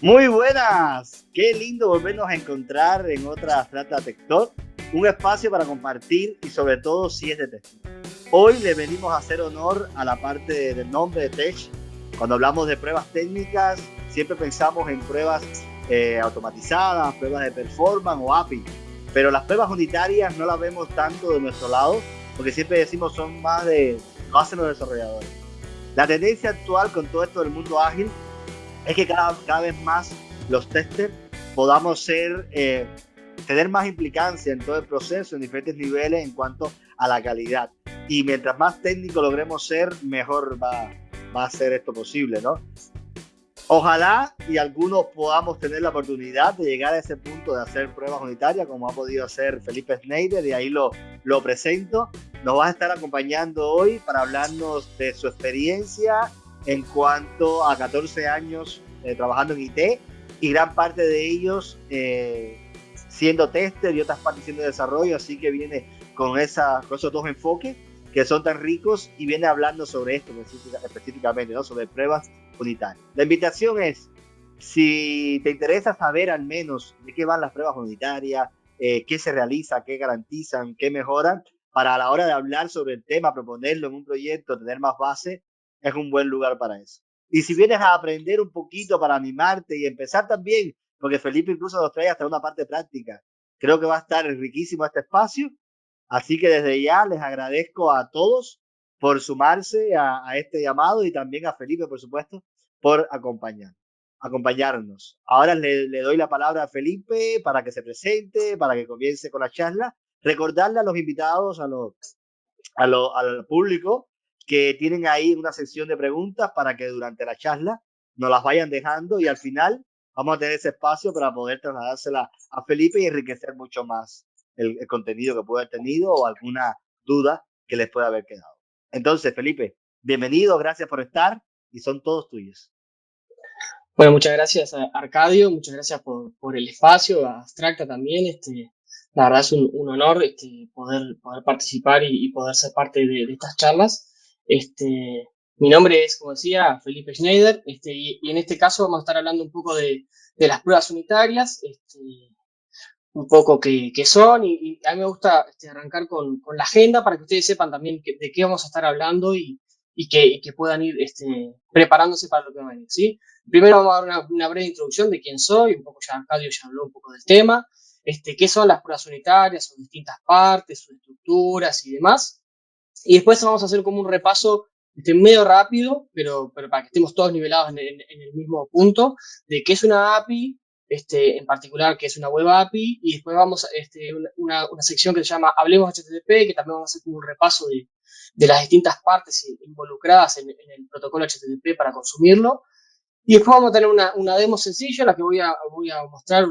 Muy buenas, qué lindo volvernos a encontrar en otra Trata Tech Talk, un espacio para compartir y sobre todo si es de testing. Hoy le venimos a hacer honor a la parte del nombre de Tech. Cuando hablamos de pruebas técnicas, siempre pensamos en pruebas automatizadas, pruebas de performance o API, pero las pruebas unitarias no las vemos tanto de nuestro lado, porque siempre decimos son más de, lo hacen los desarrolladores. La tendencia actual con todo esto del mundo ágil es que cada vez más los testers podamos tener más implicancia en todo el proceso, en diferentes niveles en cuanto a la calidad. Y mientras más técnico logremos ser, mejor va a ser esto posible, ¿no? Ojalá y algunos podamos tener la oportunidad de llegar a ese punto de hacer pruebas unitarias, como ha podido hacer Felipe Schneider, y ahí lo presento. Nos va a estar acompañando hoy para hablarnos de su experiencia en cuanto a 14 años trabajando en IT, y gran parte de ellos siendo tester y otras partes siendo desarrollo, así que viene con esos dos enfoques que son tan ricos y viene hablando sobre esto específicamente, ¿no? Sobre pruebas unitarias. La invitación es, si te interesa saber al menos de qué van las pruebas unitarias, qué se realiza, qué garantizan, qué mejoran, para a la hora de hablar sobre el tema, proponerlo en un proyecto, tener más base, es un buen lugar para eso. Y si vienes a aprender un poquito para animarte y empezar también, porque Felipe incluso nos trae hasta una parte práctica, creo que va a estar riquísimo este espacio. Así que desde ya les agradezco a todos por sumarse a este llamado, y también a Felipe, por supuesto, por acompañarnos. Ahora le doy la palabra a Felipe para que se presente, para que comience con la charla. Recordarle a los invitados, al público, que tienen ahí una sección de preguntas para que durante la charla nos las vayan dejando, y al final vamos a tener ese espacio para poder trasladársela a Felipe y enriquecer mucho más el contenido que pueda haber tenido o alguna duda que les pueda haber quedado. Entonces, Felipe, bienvenido, gracias por estar y son todos tuyos. Bueno, muchas gracias a Arcadio, muchas gracias por el espacio, a Abstracta también. La verdad es un honor poder participar y poder ser parte de estas charlas. Mi nombre es, como decía, Felipe Schneider, y en este caso vamos a estar hablando un poco de las pruebas unitarias, un poco qué son, y a mí me gusta arrancar con la agenda para que ustedes sepan también de qué vamos a estar hablando y que puedan ir preparándose para lo que va a venir, ¿sí? Primero vamos a dar una breve introducción de quién soy, un poco ya Arcadio ya habló un poco del tema, qué son las pruebas unitarias, sus distintas partes, sus estructuras y demás. Y después vamos a hacer como un repaso medio rápido, pero para que estemos todos nivelados en el mismo punto, de qué es una API, en particular qué es una web API, y después vamos a una sección que se llama Hablemos HTTP, que también vamos a hacer como un repaso de las distintas partes involucradas en el protocolo HTTP para consumirlo. Y después vamos a tener una demo sencilla en la que voy a mostrar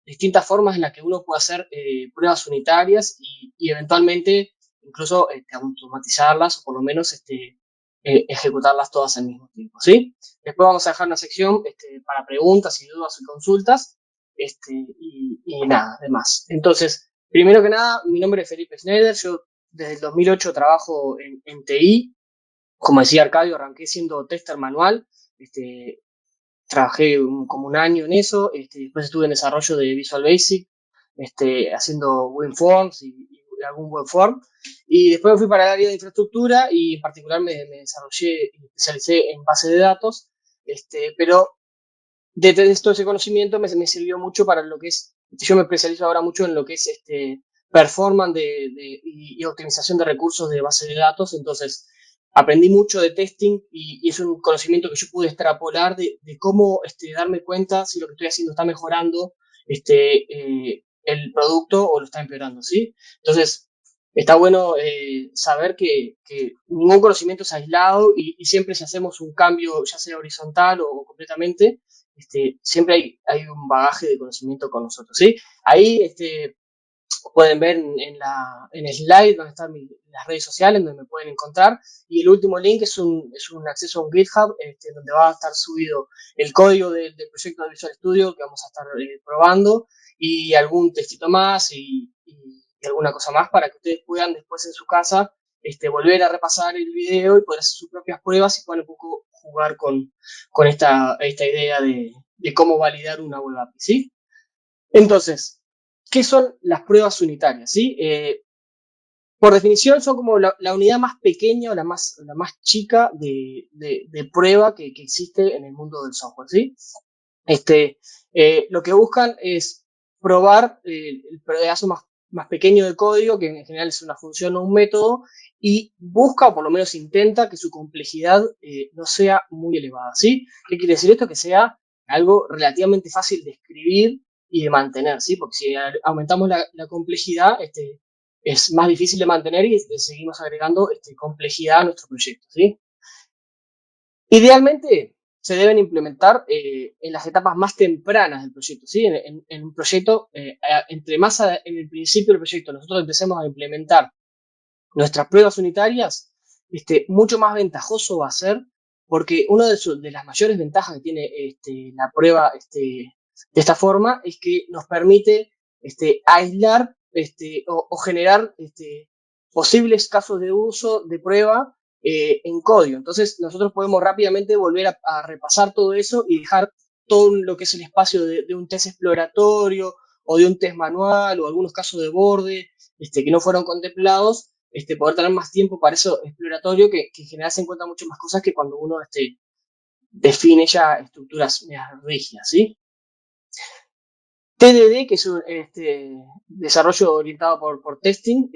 distintas formas en las que uno puede hacer pruebas unitarias y eventualmente incluso automatizarlas o por lo menos ejecutarlas todas al mismo tiempo, ¿sí? Después vamos a dejar una sección para preguntas y dudas y consultas y nada, demás. Entonces, primero que nada, mi nombre es Felipe Schneider, yo desde el 2008 trabajo en TI. Como decía Arcadio, arranqué siendo tester manual, trabajé como un año en eso, después estuve en desarrollo de Visual Basic, haciendo WinForms y algún webform, y después me fui para el área de infraestructura y en particular me desarrollé y me especialicé en base de datos, pero de todo ese conocimiento me sirvió mucho para lo que es, yo me especializo ahora mucho en lo que es performance y optimización de recursos de base de datos, entonces aprendí mucho de testing y es un conocimiento que yo pude extrapolar de cómo darme cuenta si lo que estoy haciendo está mejorando el producto o lo está empeorando, ¿sí? Entonces, está bueno saber que ningún conocimiento es aislado y siempre si hacemos un cambio, ya sea horizontal o completamente, siempre hay un bagaje de conocimiento con nosotros, ¿sí? Ahí pueden ver en el slide donde están las redes sociales, donde me pueden encontrar, y el último link es un acceso a un GitHub, donde va a estar subido el código del proyecto de Visual Studio que vamos a estar probando, y algún textito más y alguna cosa más para que ustedes puedan después en su casa volver a repasar el video y poder hacer sus propias pruebas y puedan un poco jugar con esta idea de cómo validar una web API, ¿sí? Entonces, ¿qué son las pruebas unitarias? ¿Sí? Por definición son como la unidad más pequeña o la más chica de prueba que existe en el mundo del software, ¿sí? Este, lo que buscan es probar el pedazo más pequeño de código, que en general es una función o un método, y busca, o por lo menos intenta, que su complejidad no sea muy elevada, ¿sí? ¿Qué quiere decir esto? Que sea algo relativamente fácil de escribir y de mantener, ¿sí? Porque si aumentamos la complejidad, es más difícil de mantener y seguimos agregando complejidad a nuestro proyecto, ¿sí? Idealmente se deben implementar en las etapas más tempranas del proyecto, ¿sí? En un proyecto, entre más en el principio del proyecto nosotros empecemos a implementar nuestras pruebas unitarias, mucho más ventajoso va a ser, porque una de las mayores ventajas que tiene la prueba de esta forma es que nos permite aislar o generar posibles casos de uso de prueba en código. Entonces nosotros podemos rápidamente volver a repasar todo eso y dejar todo lo que es el espacio de un test exploratorio o de un test manual o algunos casos de borde que no fueron contemplados, poder tener más tiempo para eso exploratorio, que en general se encuentran mucho más cosas que cuando uno define ya estructuras rígidas, ¿sí? TDD, que es un desarrollo orientado por testing,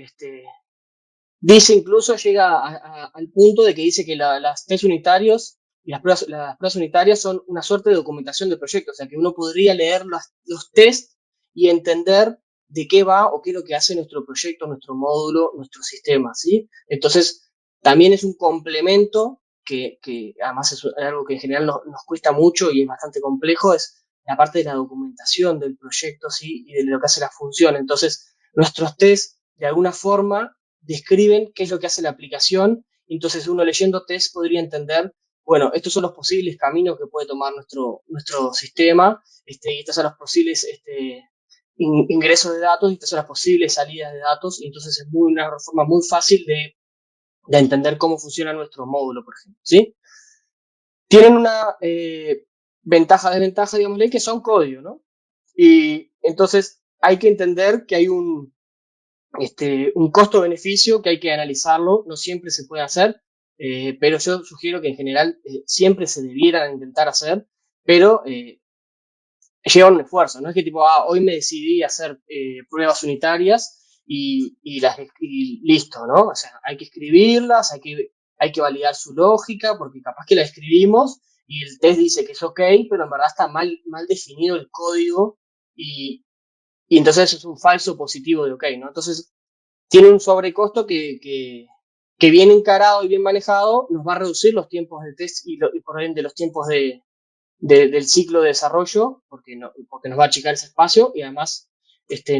dice incluso, llega al punto de que dice que las test unitarios y las pruebas unitarias son una suerte de documentación del proyecto, o sea que uno podría leer los tests y entender de qué va o qué es lo que hace nuestro proyecto, nuestro módulo, nuestro sistema, ¿sí? Entonces, también es un complemento que además es algo que en general nos cuesta mucho y es bastante complejo, es la parte de la documentación del proyecto, ¿sí? Y de lo que hace la función. Entonces, nuestros tests, de alguna forma, describen qué es lo que hace la aplicación, entonces uno leyendo test podría entender, bueno, estos son los posibles caminos que puede tomar nuestro sistema, y estos son los posibles ingresos de datos, y estas son las posibles salidas de datos, y entonces es una forma muy fácil de entender cómo funciona nuestro módulo, por ejemplo, ¿sí? Tienen una desventaja, digamos, que son código, ¿no? Y entonces hay que entender que hay un costo-beneficio que hay que analizarlo, no siempre se puede hacer, pero yo sugiero que en general siempre se debieran intentar hacer, pero lleva un esfuerzo, no es que tipo, hoy me decidí a hacer pruebas unitarias y listo, ¿no? O sea, hay que escribirlas, hay que validar su lógica, porque capaz que la escribimos y el test dice que es ok, pero en verdad está mal definido el código y, y entonces eso es un falso positivo de ok, ¿no? Entonces, tiene un sobrecosto que bien encarado y bien manejado nos va a reducir los tiempos de test y por ende los tiempos del ciclo de desarrollo, porque nos va a achicar ese espacio y además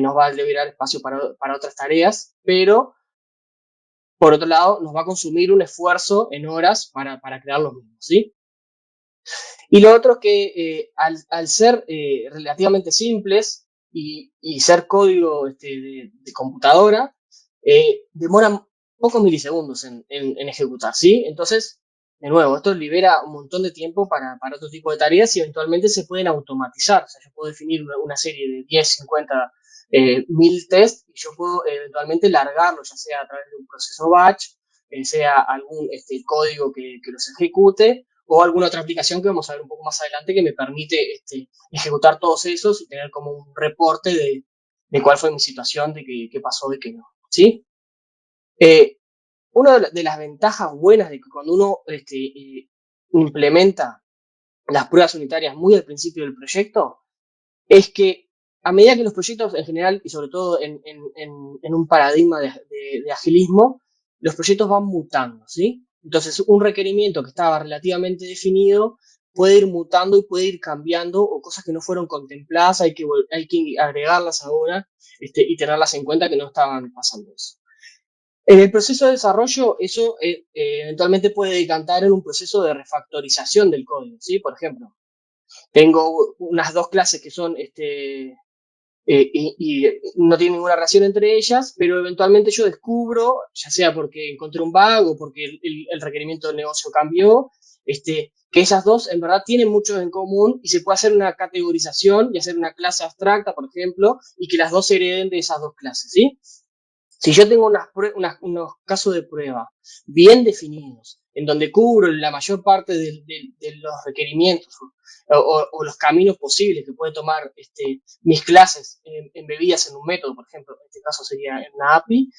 nos va a liberar espacio para otras tareas, pero por otro lado nos va a consumir un esfuerzo en horas para crear los mismos, ¿sí? Y lo otro es que al ser relativamente simples y ser código de computadora, demoran pocos milisegundos en ejecutar, ¿sí? Entonces, de nuevo, esto libera un montón de tiempo para otro tipo de tareas y eventualmente se pueden automatizar. O sea, yo puedo definir una serie de 10, 50, 1000 tests y yo puedo eventualmente largarlo, ya sea a través de un proceso batch, sea algún código que los ejecute o alguna otra aplicación que vamos a ver un poco más adelante que me permite ejecutar todos esos y tener como un reporte de cuál fue mi situación, de qué pasó, de qué no, ¿sí? Eh, una de las ventajas buenas de que cuando uno implementa las pruebas unitarias muy al principio del proyecto es que a medida que los proyectos en general, y sobre todo en un paradigma de agilismo, los proyectos van mutando, ¿sí? Entonces, un requerimiento que estaba relativamente definido puede ir mutando y puede ir cambiando, o cosas que no fueron contempladas, hay que agregarlas ahora y tenerlas en cuenta que no estaban pasando eso. En el proceso de desarrollo, eso eventualmente puede decantar en un proceso de refactorización del código, ¿sí? Por ejemplo, tengo unas dos clases que son y no tiene ninguna relación entre ellas, pero eventualmente yo descubro, ya sea porque encontré un bug o porque el requerimiento del negocio cambió, que esas dos en verdad tienen mucho en común y se puede hacer una categorización y hacer una clase abstracta, por ejemplo, y que las dos se hereden de esas dos clases, ¿sí? Si yo tengo unos casos de prueba bien definidos, en donde cubro la mayor parte de los requerimientos o los caminos posibles que puede tomar mis clases embebidas en un método, por ejemplo, en este caso sería en una API,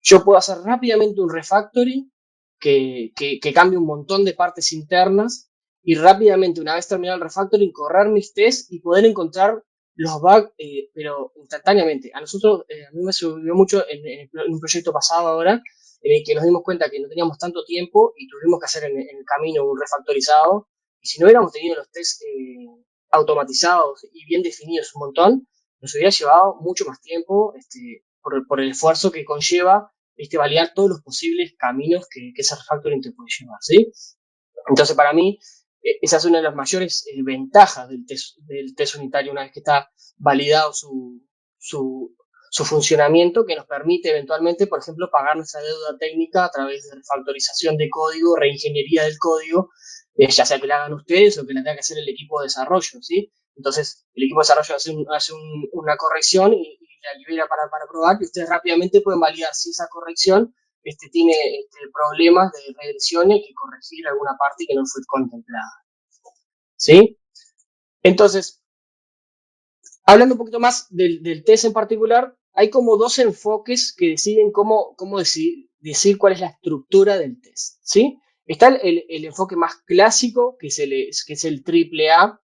yo puedo hacer rápidamente un refactoring que cambie un montón de partes internas y rápidamente, una vez terminado el refactoring, correr mis tests y poder encontrar los bugs, pero instantáneamente. A mí me subió mucho en un proyecto pasado ahora, en el que nos dimos cuenta que no teníamos tanto tiempo y tuvimos que hacer en el camino un refactorizado. Y si no hubiéramos tenido los tests automatizados y bien definidos un montón, nos hubiera llevado mucho más tiempo por el esfuerzo que conlleva validar todos los posibles caminos que ese refactoring te puede llevar, ¿sí? Entonces, para mí, esa es una de las mayores ventajas del test unitario, una vez que está validado su funcionamiento, que nos permite eventualmente, por ejemplo, pagar nuestra deuda técnica a través de refactorización de código, reingeniería del código, ya sea que la hagan ustedes o que la tenga que hacer el equipo de desarrollo, ¿sí? Entonces, el equipo de desarrollo hace una corrección y la libera para probar, y ustedes rápidamente pueden validar si esa corrección tiene problemas de regresión y hay que corregir alguna parte que no fue contemplada. ¿Sí? Entonces, hablando un poquito más del test en particular, hay como dos enfoques que deciden cómo decir cuál es la estructura del test. ¿Sí? Está el enfoque más clásico, que es el triple A,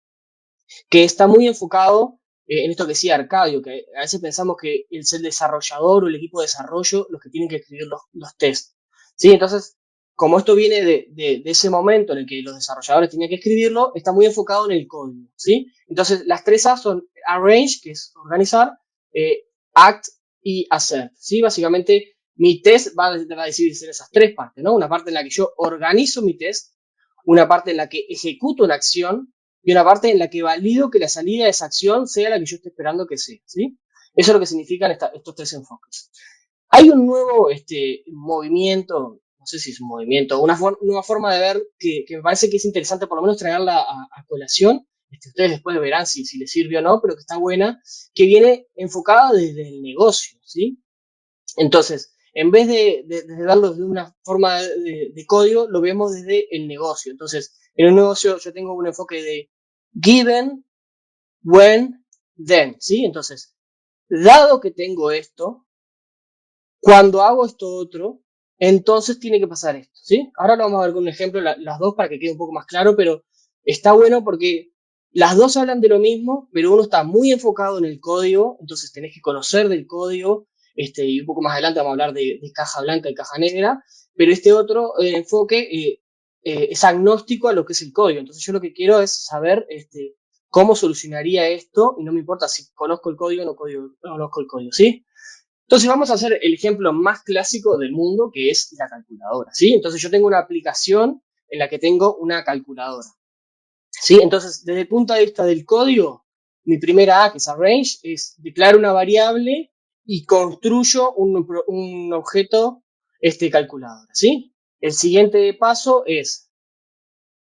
que está muy enfocado en esto que decía Arcadio, que a veces pensamos que es el desarrollador o el equipo de desarrollo los que tienen que escribir los tests. ¿Sí? Entonces, como esto viene de ese momento en el que los desarrolladores tenían que escribirlo, está muy enfocado en el código. ¿Sí? Entonces, las tres A son arrange, que es organizar, act y hacer. ¿Sí? Básicamente, mi test va a decidir ser esas tres partes, ¿no? Una parte en la que yo organizo mi test, una parte en la que ejecuto una acción y una parte en la que valido que la salida de esa acción sea la que yo estoy esperando que sea, ¿sí? Eso es lo que significan estos tres enfoques. Hay un nuevo movimiento, no sé si es un movimiento, una nueva forma de ver que me parece que es interesante por lo menos traerla a colación. Ustedes después verán si les sirve o no, pero que está buena, que viene enfocada desde el negocio, ¿sí? Entonces, en vez de verlo de una forma de código, lo vemos desde el negocio. Entonces, en un negocio yo tengo un enfoque de given, when, then, ¿sí? Entonces, dado que tengo esto, cuando hago esto otro, entonces tiene que pasar esto, ¿sí? Ahora lo vamos a ver con un ejemplo, las dos para que quede un poco más claro, pero está bueno porque las dos hablan de lo mismo, pero uno está muy enfocado en el código, entonces tenés que conocer del código, y un poco más adelante vamos a hablar de caja blanca y caja negra, pero este otro enfoque es agnóstico a lo que es el código, entonces yo lo que quiero es saber cómo solucionaría esto, y no me importa si conozco el código o no conozco el código, ¿sí? Entonces vamos a hacer el ejemplo más clásico del mundo, que es la calculadora, ¿sí? Entonces yo tengo una aplicación en la que tengo una calculadora, ¿sí? Entonces, desde el punto de vista del código, mi primera A, que es arrange, es declaro una variable y construyo un objeto calculadora, ¿sí? El siguiente paso es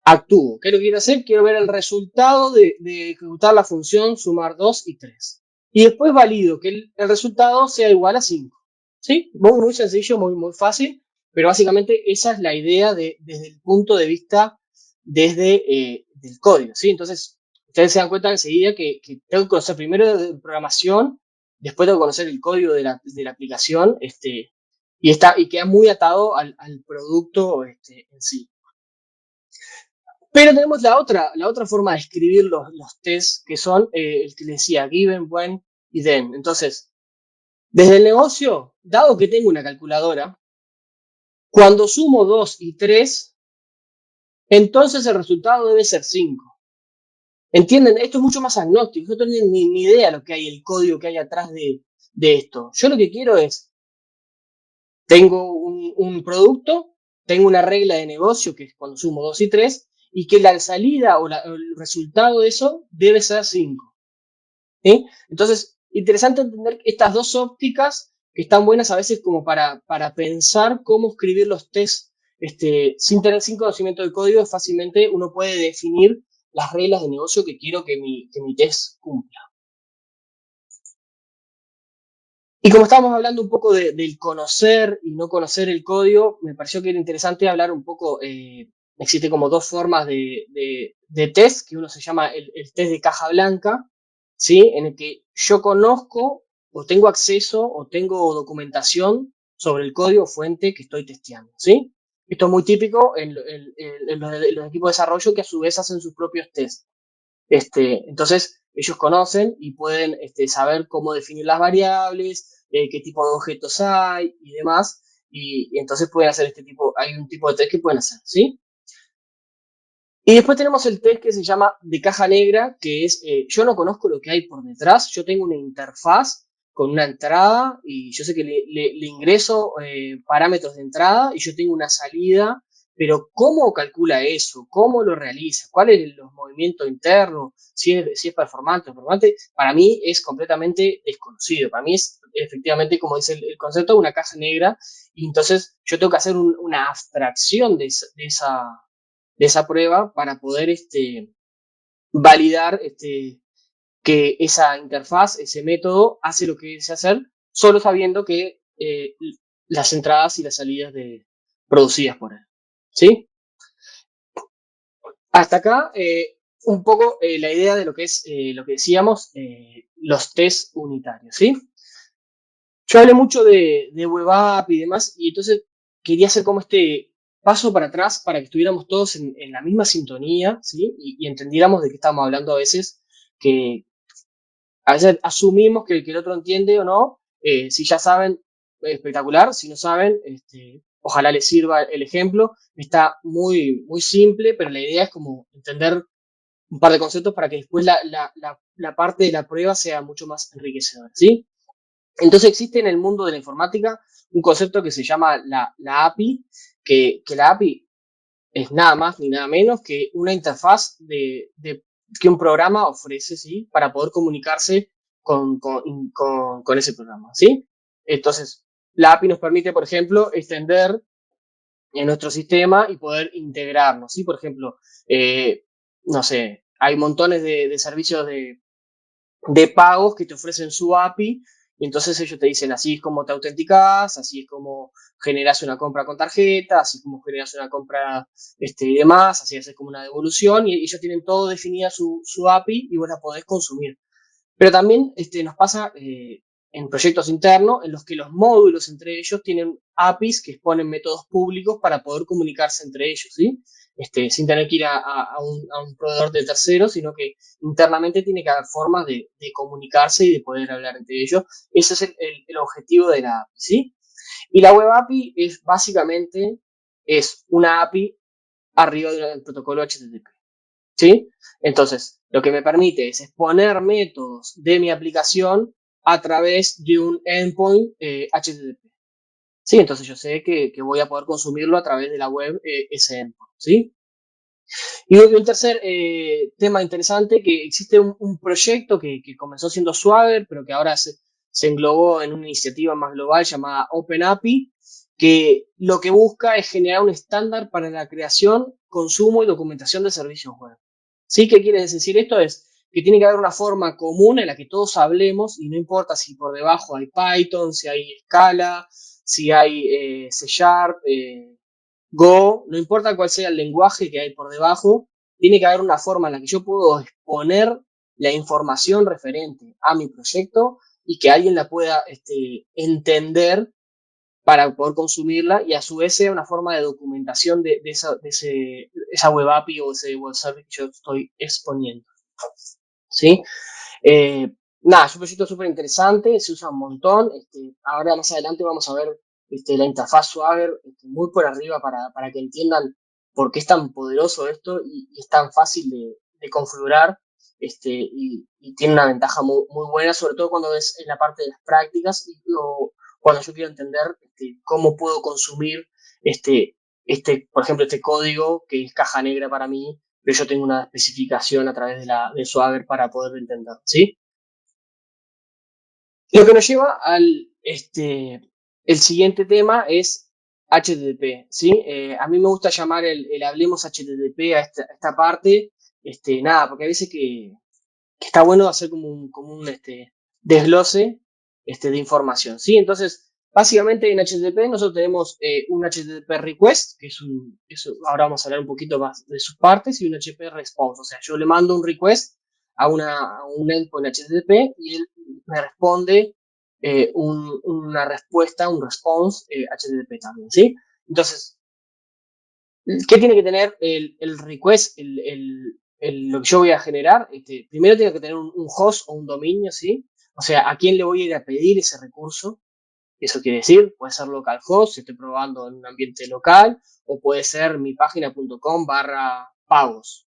actúo. ¿Qué es lo que quiero hacer? Quiero ver el resultado de ejecutar la función sumar 2 y 3. Y después valido que el resultado sea igual a 5. ¿Sí? Muy sencillo, muy fácil, pero básicamente esa es la idea desde el punto de vista del código. ¿Sí? Entonces, ustedes se dan cuenta enseguida que tengo que conocer primero de programación, después tengo que conocer el código de la aplicación, y queda muy atado al producto en sí. Pero tenemos la otra forma de escribir los tests, que son el que les decía, given, when y then. Entonces, desde el negocio, dado que tengo una calculadora, cuando sumo 2 y 3, entonces el resultado debe ser 5. ¿Entienden? Esto es mucho más agnóstico. No tengo ni idea de lo que hay, el código que hay atrás de esto. Yo lo que quiero es, tengo un producto, tengo una regla de negocio, que es cuando sumo 2 y 3, y que la salida o el resultado de eso debe ser 5. ¿Sí? Entonces, interesante entender estas dos ópticas que están buenas a veces como para pensar cómo escribir los tests sin conocimiento del código, fácilmente uno puede definir las reglas de negocio que quiero que mi test cumpla. Y como estábamos hablando un poco del conocer y no conocer el código, me pareció que era interesante hablar un poco, existe como dos formas de test, que uno se llama el test de caja blanca, ¿sí? En el que yo conozco o tengo acceso o tengo documentación sobre el código fuente que estoy testeando, ¿sí? Esto es muy típico en los equipos de desarrollo que a su vez hacen sus propios tests. Entonces, ellos conocen y pueden saber cómo definir las variables, qué tipo de objetos hay y demás. Y entonces pueden hacer hay un tipo de test que pueden hacer, ¿sí? Y después tenemos el test que se llama de caja negra, que es, yo no conozco lo que hay por detrás, yo tengo una interfaz con una entrada y yo sé que le ingreso parámetros de entrada y yo tengo una salida, pero ¿cómo calcula eso? ¿Cómo lo realiza? ¿Cuáles son los movimientos internos? Si es performante o performante, para mí es completamente desconocido. Para mí es efectivamente, como dice el concepto, una caja negra y entonces yo tengo que hacer una abstracción de esa prueba para poder validar que esa interfaz, ese método, hace lo que dice hacer, solo sabiendo que las entradas y las salidas producidas por él. ¿Sí? Hasta acá, un poco la idea de lo que es lo que decíamos, los test unitarios. ¿Sí? Yo hablé mucho de web app y demás, y entonces quería hacer como este paso para atrás para que estuviéramos todos en la misma sintonía, ¿sí? Y entendiéramos de qué estamos hablando a veces, que a veces asumimos que el otro entiende o no. Si ya saben, espectacular. Si no saben, ojalá les sirva el ejemplo. Está muy, muy simple, pero la idea es como entender un par de conceptos para que después la parte de la prueba sea mucho más enriquecedora, ¿sí? Entonces existe en el mundo de la informática un concepto que se llama la API, que la API es nada más ni nada menos que una interfaz que un programa ofrece, ¿sí? Para poder comunicarse con ese programa, ¿sí? Entonces, la API nos permite, por ejemplo, extender en nuestro sistema y poder integrarnos, ¿sí? Por ejemplo, no sé, hay montones de servicios de pagos que te ofrecen su API, y entonces ellos te dicen así es como te autenticas, así es como generas una compra con tarjeta, así es como generas una compra y demás, así haces como una devolución, y ellos tienen todo definida su API y vos la podés consumir. Pero también nos pasa en proyectos internos en los que los módulos entre ellos tienen APIs que exponen métodos públicos para poder comunicarse entre ellos, ¿sí? Sin tener que ir a un proveedor de terceros, sino que internamente tiene que haber formas de comunicarse y de poder hablar entre ellos. Ese es el objetivo de la API, ¿sí? Y la Web API es básicamente una API arriba del protocolo HTTP. ¿Sí? Entonces, lo que me permite es exponer métodos de mi aplicación a través de un endpoint HTTP. ¿Sí? Entonces yo sé que voy a poder consumirlo a través de la web ese endpoint. ¿Sí? Y un tercer tema interesante, que existe un proyecto que comenzó siendo Swagger, pero que ahora se englobó en una iniciativa más global llamada OpenAPI, que lo que busca es generar un estándar para la creación, consumo y documentación de servicios web. ¿Sí? ¿Qué quiere decir esto? Es que tiene que haber una forma común en la que todos hablemos y no importa si por debajo hay Python, si hay Scala, si hay C Sharp, Go, no importa cuál sea el lenguaje que hay por debajo, tiene que haber una forma en la que yo puedo exponer la información referente a mi proyecto y que alguien la pueda entender para poder consumirla, y a su vez sea una forma de documentación esa web API o ese web service que yo estoy exponiendo. ¿Sí? Eh, Nada, es un proyecto súper interesante, se usa un montón. Ahora más adelante vamos a ver la interfaz Swagger muy por arriba para que entiendan por qué es tan poderoso esto y es tan fácil de configurar, y tiene una ventaja muy, muy buena, sobre todo cuando es en la parte de las prácticas o cuando yo quiero entender cómo puedo consumir, por ejemplo, este código que es caja negra para mí, pero yo tengo una especificación a través de Swagger para poder entender, ¿sí? Lo que nos lleva el siguiente tema es HTTP, ¿sí? A mí me gusta llamar el hablemos HTTP a esta parte, nada, porque a veces que está bueno hacer como un desglose de información, ¿sí? Entonces, básicamente en HTTP nosotros tenemos un HTTP request, que ahora vamos a hablar un poquito más de sus partes, y un HTTP response, o sea, yo le mando un request a un endpoint HTTP y él me responde una respuesta, un response HTTP también, ¿sí? Entonces, ¿qué tiene que tener el request, lo que yo voy a generar? Primero tiene que tener un host o un dominio, ¿sí? O sea, ¿a quién le voy a ir a pedir ese recurso? Eso quiere decir, puede ser localhost, si estoy probando en un ambiente local, o puede ser mi página.com/pagos,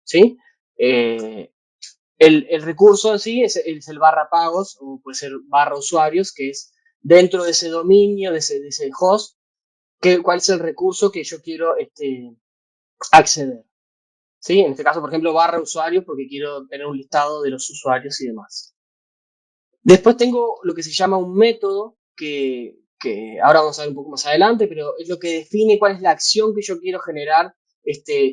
¿sí? Eh, el recurso en sí es el barra pagos, o puede ser barra usuarios, que es dentro de ese dominio, de ese host, cuál es el recurso que yo quiero acceder. ¿Sí? En este caso, por ejemplo, barra usuarios porque quiero tener un listado de los usuarios y demás. Después tengo lo que se llama un método que ahora vamos a ver un poco más adelante, pero es lo que define cuál es la acción que yo quiero generar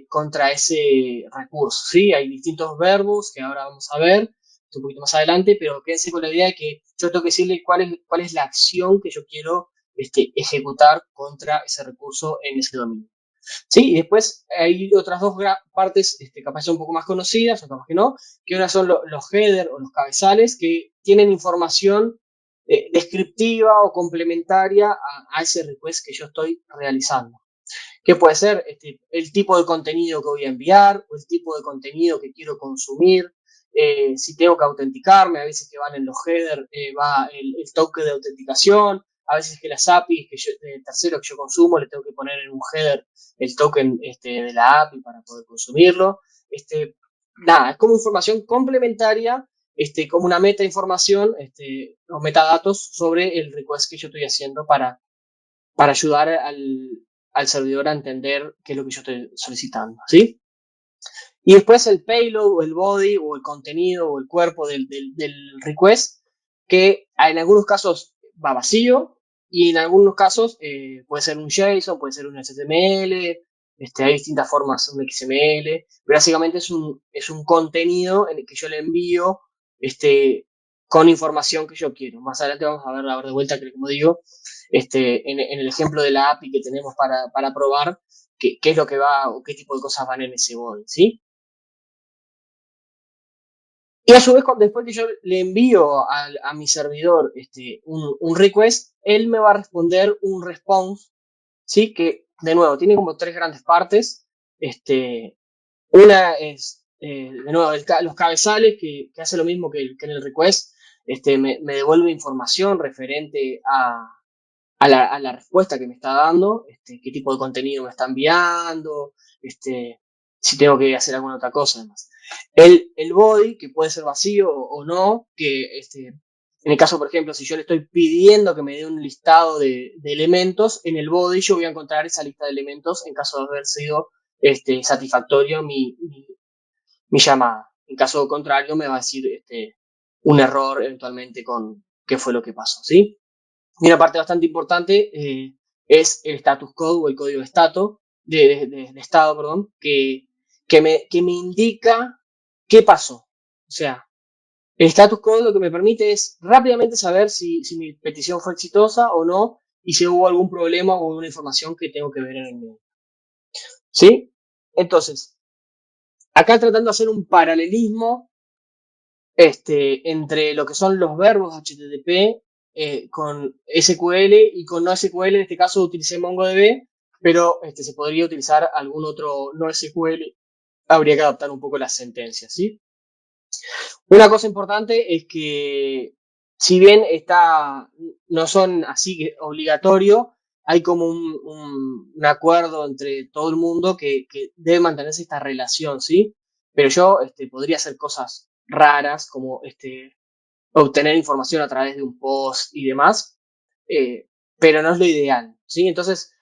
contra ese recurso. ¿Sí? Hay distintos verbos que ahora vamos a ver un poquito más adelante, pero quédense con la idea de que yo tengo que decirle cuál es la acción que yo quiero ejecutar contra ese recurso en ese dominio. Sí, y después hay otras dos partes, capaz son un poco más conocidas o capaz que no, que una son los headers o los cabezales que tienen información descriptiva o complementaria a ese request que yo estoy realizando. Que puede ser el tipo de contenido que voy a enviar o el tipo de contenido que quiero consumir. Si tengo que autenticarme, a veces que van en los headers, va el token de autenticación, a veces que las APIs de terceros que yo consumo le tengo que poner en un header el token de la API para poder consumirlo. Nada, es como información complementaria, como una meta información, los metadatos sobre el request que yo estoy haciendo para ayudar al servidor a entender qué es lo que yo estoy solicitando, ¿sí? Y después el payload o el body o el contenido o el cuerpo del request, que en algunos casos va vacío y en algunos casos puede ser un JSON, puede ser un HTML, hay distintas formas, un XML, pero básicamente es un contenido en el que yo le envío con información que yo quiero. Más adelante vamos a ver de vuelta que, como digo, en el ejemplo de la API que tenemos para probar qué es lo que va o qué tipo de cosas van en ese body, ¿sí? Y a su vez, después que yo le envío a mi servidor un request, él me va a responder un response, ¿sí? Que, de nuevo, tiene como tres grandes partes. Una es, de nuevo, los cabezales, que hace lo mismo que en el request. Me devuelve información referente a la respuesta que me está dando, qué tipo de contenido me está enviando, si tengo que hacer alguna otra cosa además. El body, que puede ser vacío o no, que en el caso, por ejemplo, si yo le estoy pidiendo que me dé un listado de elementos, en el body yo voy a encontrar esa lista de elementos en caso de haber sido satisfactorio mi llamada. En caso contrario, me va a decir un error eventualmente con qué fue lo que pasó, ¿sí? Y una parte bastante importante es el status code o el código de de estado, perdón, que me indica qué pasó. O sea, el status code lo que me permite es rápidamente saber si mi petición fue exitosa o no y si hubo algún problema o alguna información que tengo que ver en el medio. ¿Sí? Entonces, acá tratando de hacer un paralelismo entre lo que son los verbos HTTP con SQL y con no SQL. En este caso utilicé MongoDB, pero se podría utilizar algún otro no SQL. Habría que adaptar un poco las sentencias, ¿sí? Una cosa importante es que si bien no son así obligatorio, hay como un acuerdo entre todo el mundo que debe mantenerse esta relación, ¿sí? Pero yo podría hacer cosas raras como obtener información a través de un post y demás, pero no es lo ideal, ¿sí? Entonces,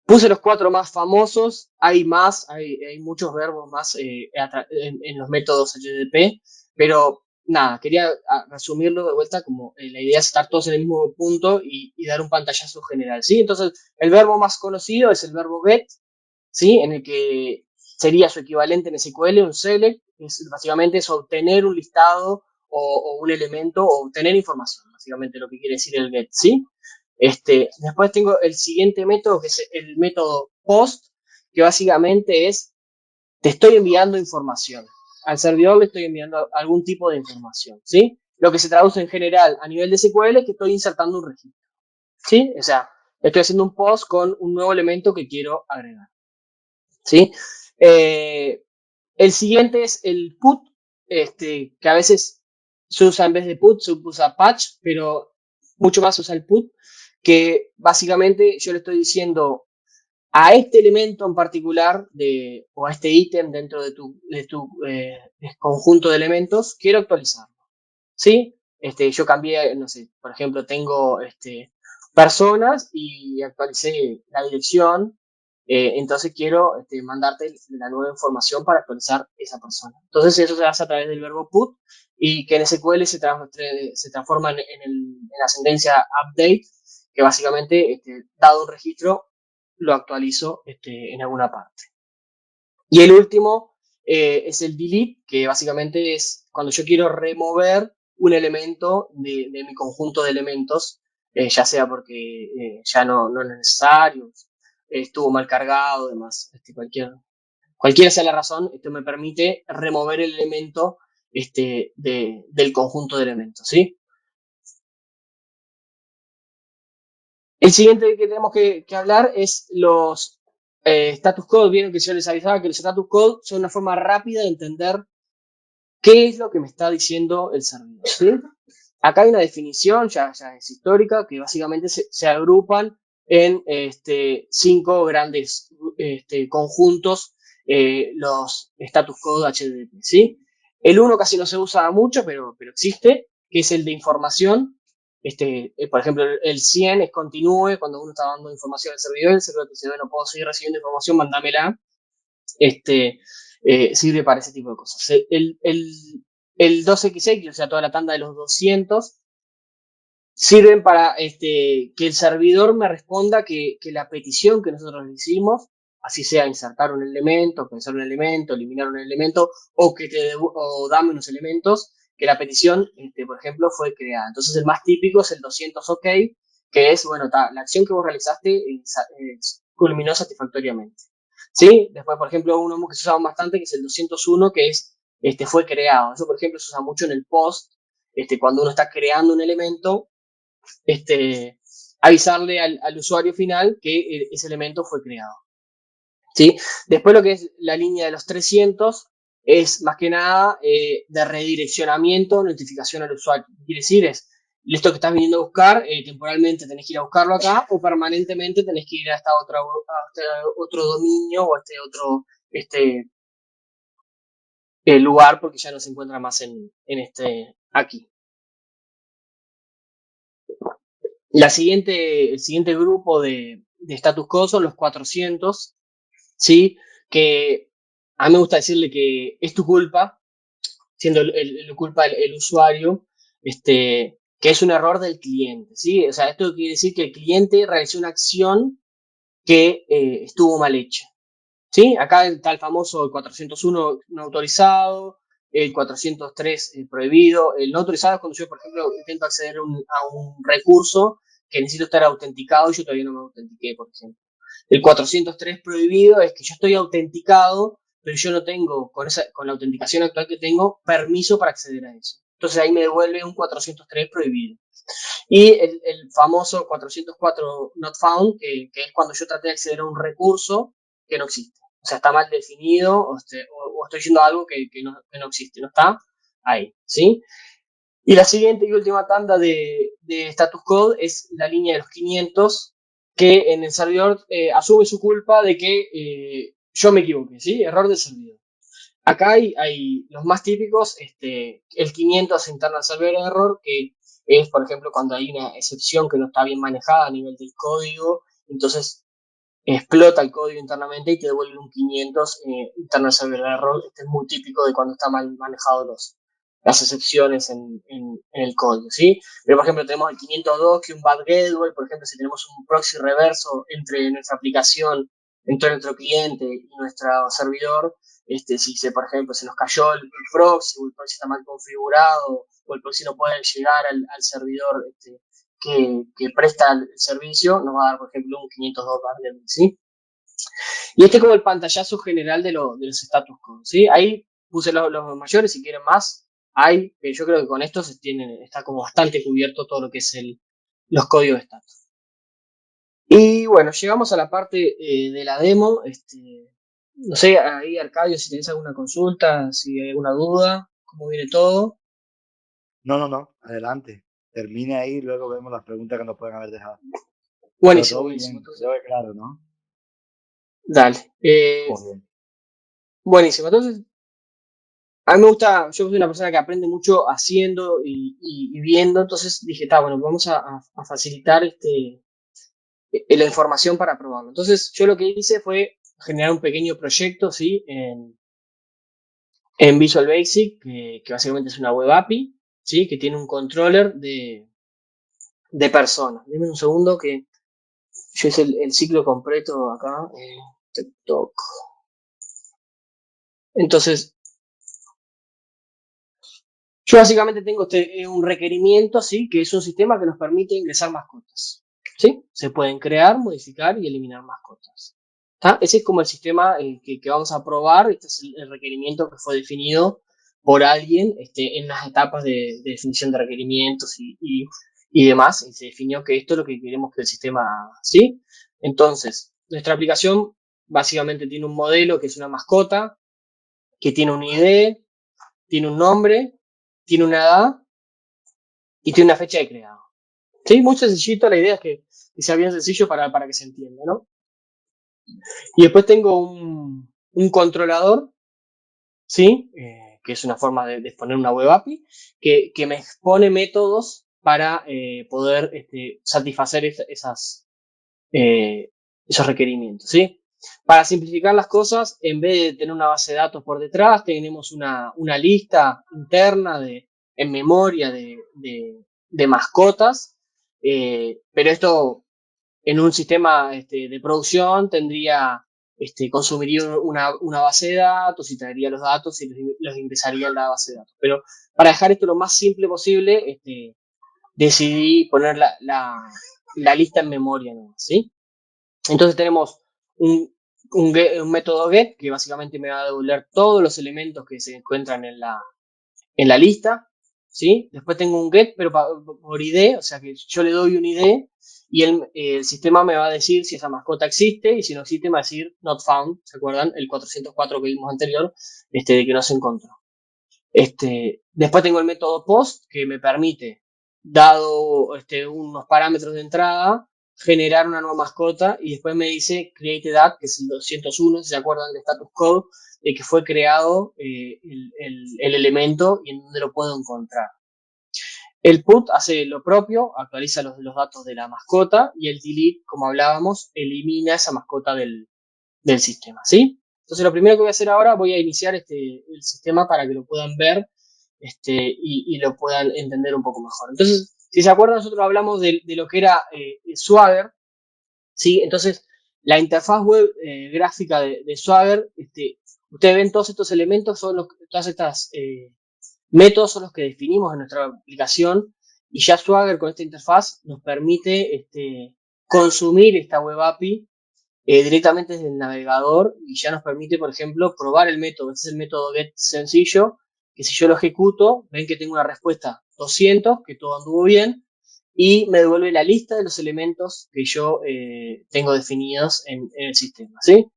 puse los cuatro más famosos, hay más, hay muchos verbos más en los métodos HTTP, pero nada, quería resumirlo de vuelta como la idea es estar todos en el mismo punto y dar un pantallazo general, ¿sí? Entonces, el verbo más conocido es el verbo get, ¿sí? En el que sería su equivalente en SQL, un select, básicamente es obtener un listado o un elemento o obtener información, básicamente lo que quiere decir el get, ¿sí? Después tengo el siguiente método, que es el método post, que básicamente es, te estoy enviando información. Al servidor le estoy enviando algún tipo de información, ¿sí? Lo que se traduce en general a nivel de SQL es que estoy insertando un registro, ¿sí? O sea, estoy haciendo un post con un nuevo elemento que quiero agregar, ¿sí? Eh, el siguiente es el put, que a veces se usa en vez de put, se usa patch, pero mucho más se usa el put, que básicamente yo le estoy diciendo a este elemento en particular o a este ítem dentro de tu conjunto de elementos, quiero actualizarlo, ¿sí? Yo cambié, no sé, por ejemplo, tengo personas y actualicé la dirección, entonces quiero mandarte la nueva información para actualizar esa persona. Entonces eso se hace a través del verbo put y que en SQL se transforma en la sentencia update, que básicamente, dado un registro, lo actualizo en alguna parte. Y el último es el delete, que básicamente es cuando yo quiero remover un elemento de mi conjunto de elementos, ya sea porque ya no es necesario, estuvo mal cargado, demás, cualquiera sea la razón, esto me permite remover el elemento del conjunto de elementos, ¿sí? El siguiente que tenemos que hablar es los status code. Vieron que yo les avisaba que los status code son una forma rápida de entender qué es lo que me está diciendo el servidor, ¿sí? Acá hay una definición, ya es histórica, que básicamente se agrupan en 5 grandes conjuntos, los status code HTTP, ¿sí? El uno casi no se usa mucho, pero existe, que es el de información. Por ejemplo, el 100 es continúe, cuando uno está dando información al servidor, el servidor dice, bueno, puedo seguir recibiendo información, mándamela. Sirve para ese tipo de cosas. El 2XX, o sea, toda la tanda de los 200, sirven para que el servidor me responda que la petición que nosotros le hicimos, así sea insertar un elemento, pensar un elemento, eliminar un elemento, o dame unos elementos, que la petición, por ejemplo, fue creada. Entonces el más típico es el 200 OK, que es, bueno, la acción que vos realizaste culminó satisfactoriamente. ¿Sí? Después, por ejemplo, uno que se usa bastante, que es el 201, que es, fue creado. Eso, por ejemplo, se usa mucho en el post, cuando uno está creando un elemento, avisarle al usuario final que ese elemento fue creado, ¿sí? Después lo que es la línea de los 300 es más que nada de redireccionamiento, notificación al usuario. ¿Qué quiere decir? Es esto que estás viniendo a buscar, temporalmente tenés que ir a buscarlo acá o permanentemente tenés que ir a este otro dominio o a este otro lugar porque ya no se encuentra más aquí. El siguiente grupo de status code son los 400, ¿sí? Que a mí me gusta decirle que es tu culpa, siendo culpa el usuario, que es un error del cliente, ¿sí? O sea, esto quiere decir que el cliente realizó una acción que estuvo mal hecha, ¿sí? Acá está el famoso 401 no autorizado, el 403 prohibido. El no autorizado es cuando yo, por ejemplo, intento acceder a un recurso que necesito estar autenticado y yo todavía no me autentiqué, por ejemplo. El 403 prohibido es que yo estoy autenticado, pero yo no tengo, con la autenticación actual que tengo, permiso para acceder a eso. Entonces ahí me devuelve un 403 prohibido. Y el famoso 404 not found, que es cuando yo traté de acceder a un recurso que no existe. O sea, está mal definido o estoy yendo a algo que no existe, no está ahí, ¿sí? Y la siguiente y última tanda de status code es la línea de los 500, que en el servidor asume su culpa de que yo me equivoqué, ¿sí? Error del servidor. Acá hay los más típicos, el 500 internal server error, que es, por ejemplo, cuando hay una excepción que no está bien manejada a nivel del código, entonces explota el código internamente y te devuelve un 500 internal server error. Este es muy típico de cuando está mal manejado las excepciones en el código, ¿sí? Pero, por ejemplo, tenemos el 502, que es un bad gateway, por ejemplo, si tenemos un proxy reverso entre nuestra aplicación, entre nuestro cliente y nuestro servidor, si por ejemplo, se nos cayó el proxy, o el proxy está mal configurado, o el proxy no puede llegar al servidor que presta el servicio, nos va a dar, por ejemplo, un 502 bad gateway, ¿sí? Y este es como el pantallazo general de los status code, ¿sí? Ahí puse los mayores, si quieren más, hay, yo creo que con esto está como bastante cubierto todo lo que es los códigos de status. Y bueno, llegamos a la parte de la demo. No sé, ahí Arcadio, si tenés alguna consulta, si hay alguna duda, cómo viene todo. No, adelante. Termina ahí y luego vemos las preguntas que nos pueden haber dejado. Pero Buenísimo, todo muy buenísimo. bien, Entonces, creo que claro, ¿no? dale. Muy bien. Buenísimo. Entonces, a mí me gusta, yo soy una persona que aprende mucho haciendo y viendo, entonces dije, está bueno, vamos a facilitar la información para probarlo. Entonces, yo lo que hice fue generar un pequeño proyecto, ¿sí? En Visual Basic, que básicamente es una web API, ¿sí? Que tiene un controller de personas. Dime un segundo que yo hice el ciclo completo acá, TikTok. Entonces, yo básicamente tengo un requerimiento, ¿sí? Que es un sistema que nos permite ingresar mascotas, ¿sí? Se pueden crear, modificar y eliminar mascotas. ¿Tá? Ese es como el sistema que vamos a probar. Este es el requerimiento que fue definido por alguien en las etapas de definición de requerimientos y demás. Y se definió que esto es lo que queremos que el sistema haga, ¿sí? Entonces, nuestra aplicación básicamente tiene un modelo que es una mascota, que tiene un ID, tiene un nombre, tiene una edad y tiene una fecha de creado. ¿Sí? Muy sencillito, la idea es que sea bien sencillo para que se entienda, ¿no? Y después tengo un controlador, ¿sí? Que es una forma de exponer una web API, que me expone métodos para poder satisfacer esos requerimientos, ¿sí? Para simplificar las cosas, en vez de tener una base de datos por detrás, tenemos una lista interna en memoria de mascotas, pero esto en un sistema de producción consumiría una base de datos y traería los datos y los ingresaría en la base de datos. Pero para dejar esto lo más simple posible, decidí poner la lista en memoria, ¿no? ¿Sí? Entonces tenemos un método get que básicamente me va a devolver todos los elementos que se encuentran en la lista, ¿sí? Después tengo un get, pero por ID, o sea que yo le doy un ID y el sistema me va a decir si esa mascota existe y si no existe me va a decir not found, ¿se acuerdan? El 404 que vimos anterior, de que no se encontró. Después tengo el método post que me permite, dado unos parámetros de entrada, generar una nueva mascota y después me dice created at, que es el 201, si se acuerdan del status code, de que fue creado el elemento y en dónde lo puedo encontrar. El put hace lo propio, actualiza los datos de la mascota y el delete, como hablábamos, elimina esa mascota del sistema, ¿sí? Entonces lo primero que voy a hacer ahora, voy a iniciar el sistema para que lo puedan ver y lo puedan entender un poco mejor. Entonces, si se acuerdan, nosotros hablamos de lo que era Swagger, ¿sí? Entonces, la interfaz web gráfica de Swagger, ustedes ven todos estos elementos, todas estas métodos son los que definimos en nuestra aplicación y ya Swagger con esta interfaz nos permite consumir esta web API directamente desde el navegador y ya nos permite, por ejemplo, probar el método. Este es el método get sencillo, que si yo lo ejecuto, ven que tengo una respuesta 200, que todo anduvo bien, y me devuelve la lista de los elementos que yo tengo definidos en el sistema, ¿sí?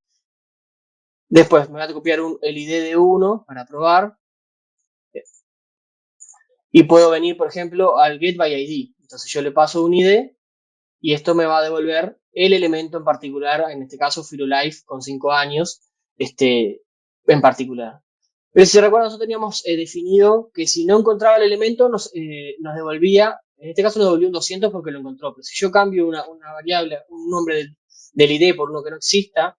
Después me voy a copiar el ID de 1 para probar, y puedo venir, por ejemplo, al get by ID. Entonces yo le paso un ID y esto me va a devolver el elemento en particular, en este caso Firolife con 5 años, en particular. Pero si se recuerdan, nosotros teníamos definido que si no encontraba el elemento nos devolvía, en este caso nos devolvió un 200 porque lo encontró, pero si yo cambio una variable, un nombre del ID por uno que no exista,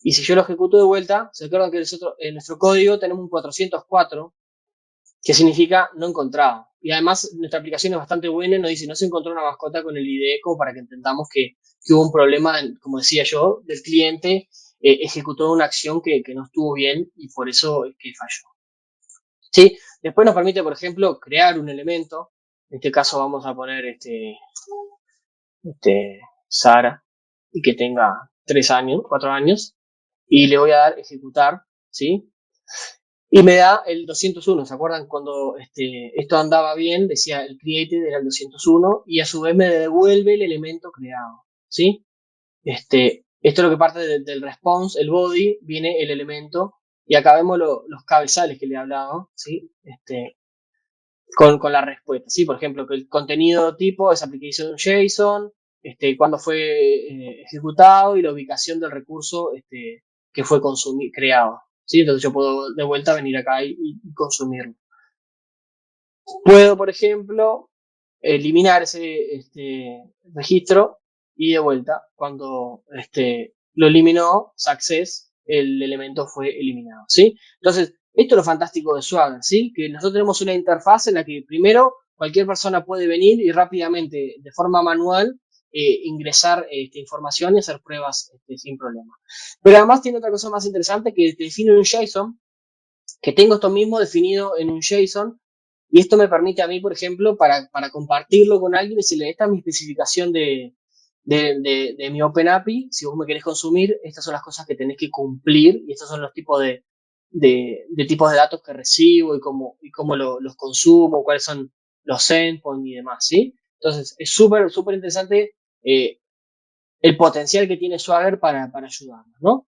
y si yo lo ejecuto de vuelta, se acuerdan que nosotros en nuestro código tenemos un 404, que significa no encontrado. Y además nuestra aplicación es bastante buena, nos dice no se encontró una mascota con el ID como para que entendamos que hubo un problema, como decía yo, del cliente ejecutó una acción que no estuvo bien y por eso es que falló. ¿Sí? Después nos permite, por ejemplo, crear un elemento. En este caso vamos a poner Sara y que tenga 3 años, 4 años y le voy a dar ejecutar, ¿sí? Y me da el 201. ¿Se acuerdan cuando esto andaba bien? Decía el created era el 201 y a su vez me devuelve el elemento creado, ¿sí? Esto es lo que parte del response, el body, viene el elemento y acá vemos los cabezales que le he hablado, ¿sí? Con la respuesta, ¿sí? Por ejemplo, que el contenido tipo es application JSON, cuándo fue ejecutado y la ubicación del recurso que fue creado, ¿sí? Entonces yo puedo de vuelta venir acá y consumirlo. Puedo, por ejemplo, eliminar ese registro y de vuelta, cuando lo eliminó, success, el elemento fue eliminado, ¿sí? Entonces, esto es lo fantástico de Swagger, ¿sí? Que nosotros tenemos una interfaz en la que primero cualquier persona puede venir y rápidamente, de forma manual, ingresar información y hacer pruebas sin problema. Pero además tiene otra cosa más interesante que te define un JSON, que tengo esto mismo definido en un JSON y esto me permite a mí, por ejemplo, para compartirlo con alguien y decirle, esta es mi especificación de mi OpenAPI, si vos me querés consumir, estas son las cosas que tenés que cumplir y estos son los tipos de tipos de datos que recibo y cómo los consumo, cuáles son los endpoints y demás, ¿sí? Entonces, es súper, súper interesante el potencial que tiene Swagger para ayudarnos, ¿no?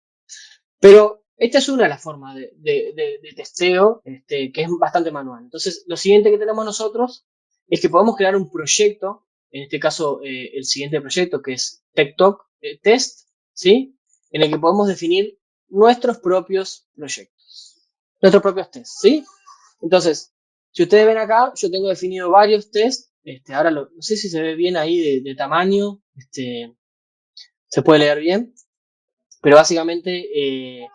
Pero esta es una de las formas de testeo que es bastante manual. Entonces, lo siguiente que tenemos nosotros es que podemos crear un proyecto, en este caso el siguiente proyecto que es TikTok Test, ¿sí? En el que podemos definir nuestros propios proyectos, nuestros propios tests, ¿sí? Entonces, si ustedes ven acá, yo tengo definido varios tests. Ahora no sé si se ve bien ahí de tamaño, se puede leer bien, pero básicamente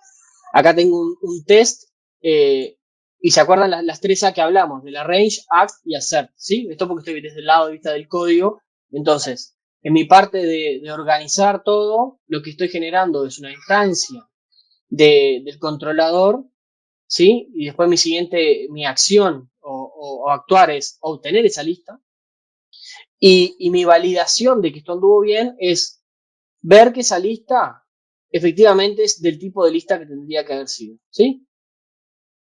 acá tengo un test y se acuerdan las 3 A que hablamos, de la range, act y assert, ¿sí? Esto porque estoy desde el lado de vista del código. Entonces, en mi parte de organizar todo, lo que estoy generando es una instancia del controlador, ¿sí? Y después mi acción o actuar es obtener esa lista. Y mi validación de que esto anduvo bien es ver que esa lista efectivamente es del tipo de lista que tendría que haber sido, ¿sí?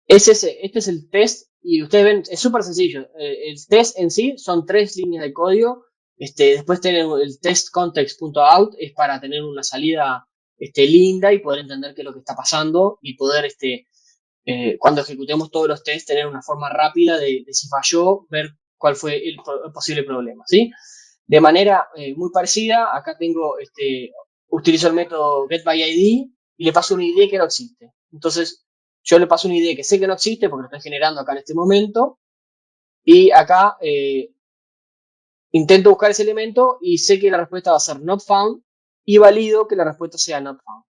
Este es el test y ustedes ven, es súper sencillo. El test en sí son 3 líneas de código. Después tienen el test context.out, es para tener una salida linda y poder entender qué es lo que está pasando y poder, cuando ejecutemos todos los tests, tener una forma rápida de si falló, ver cuál fue el posible problema, ¿sí? De manera muy parecida, acá utilizo el método getById y le paso un ID que no existe. Entonces, yo le paso un ID que sé que no existe porque lo estoy generando acá en este momento y acá intento buscar ese elemento y sé que la respuesta va a ser not found y valido que la respuesta sea not found.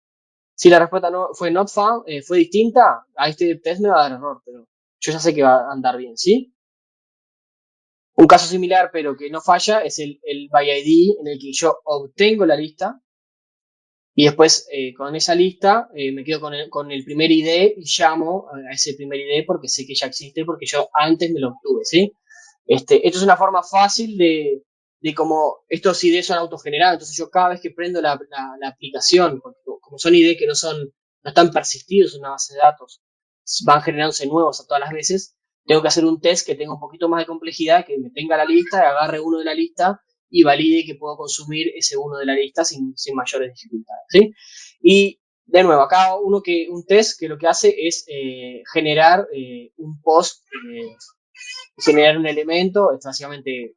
Si la respuesta no fue not found, fue distinta, a este test me va a dar error, pero yo ya sé que va a andar bien, ¿sí? Un caso similar, pero que no falla, es el byId en el que yo obtengo la lista y después con esa lista me quedo con el primer ID y llamo a ese primer ID porque sé que ya existe, porque yo antes me lo obtuve, ¿sí? Esto es una forma fácil de cómo estos ID son autogenerados. Entonces yo cada vez que prendo la aplicación, porque como son ID que no están persistidos en una base de datos, van generándose nuevos a todas las veces, tengo que hacer un test que tenga un poquito más de complejidad, que me tenga la lista, agarre uno de la lista y valide que puedo consumir ese uno de la lista sin mayores dificultades, ¿sí? Y de nuevo, acá un test que lo que hace es generar un post, generar un elemento, es básicamente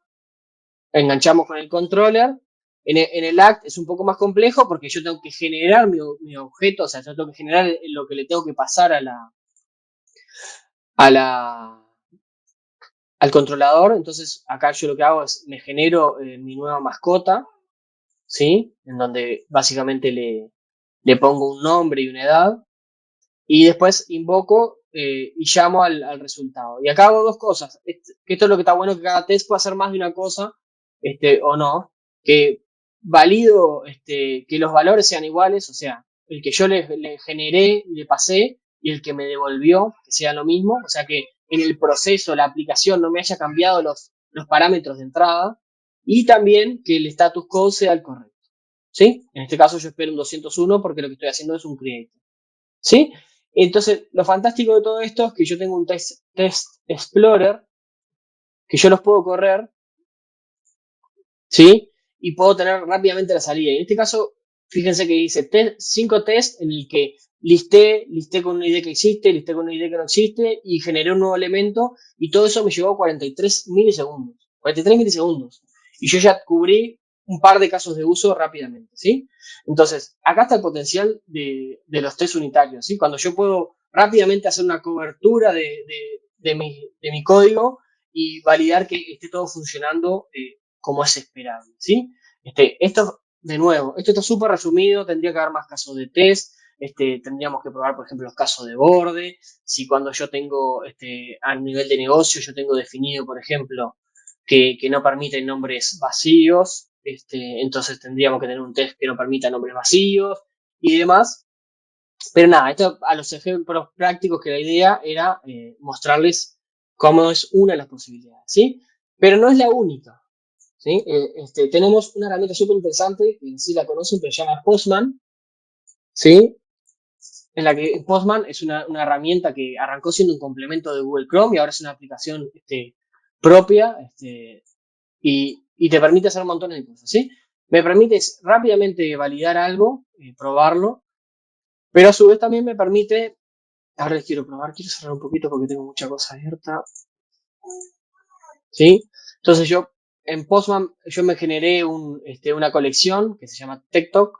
enganchamos con el controller. En el act es un poco más complejo porque yo tengo que generar mi objeto, o sea, yo tengo que generar lo que le tengo que pasar a la, al controlador. Entonces acá yo lo que hago es me genero mi nueva mascota, ¿sí? En donde básicamente le pongo un nombre y una edad. Y después invoco y llamo al resultado. Y acá hago dos cosas. Que esto es lo que está bueno, que cada test puede hacer más de una cosa, o no. Que valido que los valores sean iguales, o sea, el que yo le generé y le pasé y el que me devolvió, que sea lo mismo. O sea, que en el proceso, la aplicación no me haya cambiado los parámetros de entrada. Y también que el status code sea el correcto. ¿Sí? En este caso yo espero un 201 porque lo que estoy haciendo es un create. ¿Sí? Entonces, lo fantástico de todo esto es que yo tengo un test explorer que yo los puedo correr, ¿sí? Y puedo tener rápidamente la salida. Y en este caso, fíjense que hice 5 tests en el que listé con una idea que existe, listé con una idea que no existe y generé un nuevo elemento y todo eso me llevó a 43 milisegundos. 43 milisegundos. Y yo ya cubrí un par de casos de uso rápidamente, ¿sí? Entonces, acá está el potencial de los test unitarios, ¿sí? Cuando yo puedo rápidamente hacer una cobertura de mi código y validar que esté todo funcionando como es esperable, ¿sí? Esto, de nuevo, esto está súper resumido, tendría que haber más casos de test, tendríamos que probar, por ejemplo, los casos de borde, si cuando yo tengo, a nivel de negocio, yo tengo definido, por ejemplo, que no permite nombres vacíos, entonces tendríamos que tener un test que no permita nombres vacíos y demás. Pero nada, esto a los ejemplos prácticos que la idea era mostrarles cómo es una de las posibilidades, ¿sí? Pero no es la única, ¿sí? Tenemos una herramienta súper interesante, que sí la conocen, pero se llama Postman, ¿sí? En la que Postman es una herramienta que arrancó siendo un complemento de Google Chrome y ahora es una aplicación propia y te permite hacer un montón de cosas, ¿sí? Me permite rápidamente validar algo, probarlo, pero a su vez también me permite, ahora les quiero probar, quiero cerrar un poquito porque tengo mucha cosa abierta, ¿sí? Entonces yo en Postman yo me generé una colección que se llama TikTok,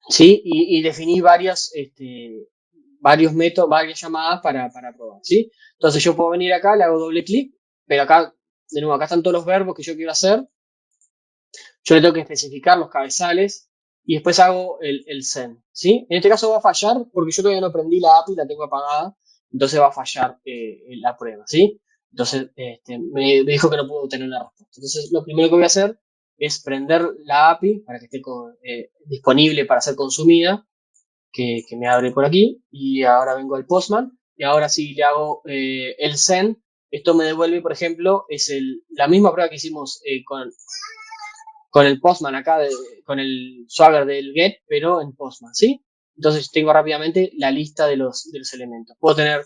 ¿sí? Y definí varios métodos, varias llamadas para probar, ¿sí? Entonces yo puedo venir acá, le hago doble clic, pero acá, de nuevo, acá están todos los verbos que yo quiero hacer. Yo le tengo que especificar los cabezales y después hago el send, ¿sí? En este caso va a fallar porque yo todavía no prendí la API, la tengo apagada, entonces va a fallar la prueba, ¿sí? Entonces me dijo que no puedo obtener una respuesta. Entonces lo primero que voy a hacer es prender la API para que esté disponible para ser consumida, que me abre por aquí, y ahora vengo al Postman, y ahora si le hago el send, esto me devuelve, por ejemplo, es la misma prueba que hicimos con el Postman acá, con el Swagger del get, pero en Postman, ¿sí? Entonces tengo rápidamente la lista de los elementos. Puedo tener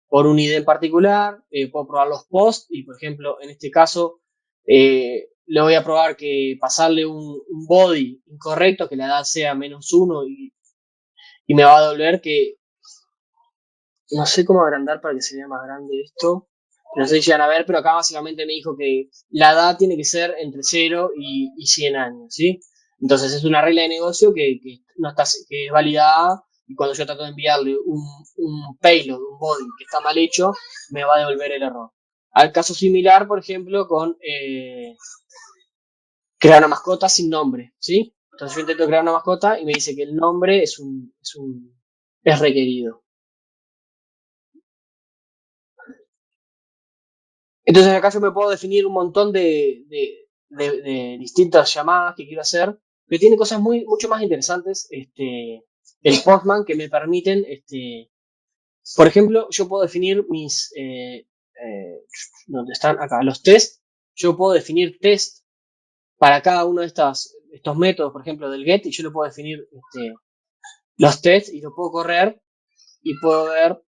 por un ID en particular, puedo probar los posts y, por ejemplo, en este caso, le voy a probar que pasarle un body incorrecto, que la edad sea -1 y me va a devolver que no sé cómo agrandar para que se vea más grande esto. No sé si llegan a ver, pero acá básicamente me dijo que la edad tiene que ser entre 0 y 100 años, ¿sí? Entonces es una regla de negocio que no está, que es validada y cuando yo trato de enviarle un payload, un body que está mal hecho, me va a devolver el error. Al caso similar, por ejemplo, con crear una mascota sin nombre, ¿sí? Entonces yo intento crear una mascota y me dice que el nombre es requerido. Entonces acá yo me puedo definir un montón de distintas llamadas que quiero hacer, pero tiene cosas mucho más interesantes, el Postman, que me permiten, por ejemplo, yo puedo definir ¿dónde están? Acá, los tests. Yo puedo definir test para cada uno de estos métodos, por ejemplo, del get, y yo le puedo definir los tests y lo puedo correr y puedo ver,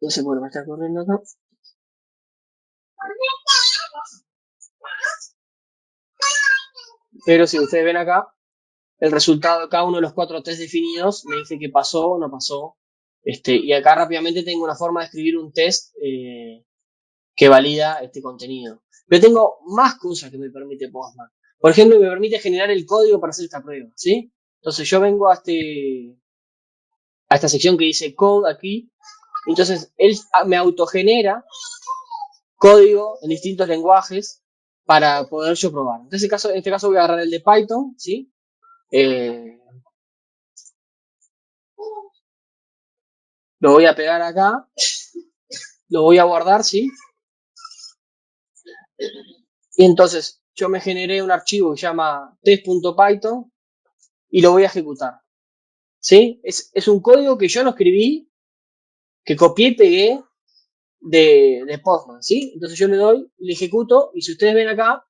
no sé por qué me está corriendo acá. Pero si ustedes ven acá, el resultado de cada uno de los 4 test definidos me dice que pasó o no pasó. Y acá rápidamente tengo una forma de escribir un test que valida este contenido. Pero tengo más cosas que me permite Postman. Por ejemplo, me permite generar el código para hacer esta prueba, ¿sí? Entonces yo vengo a esta sección que dice code aquí. Entonces él me autogenera código en distintos lenguajes para poder yo probar. En este caso voy a agarrar el de Python, ¿sí? Lo voy a pegar acá, lo voy a guardar, ¿sí? Y entonces yo me generé un archivo que se llama test.python y lo voy a ejecutar, ¿sí? Es un código que yo no escribí, que copié y pegué de Postman, ¿sí? Entonces yo le doy, le ejecuto y si ustedes ven acá,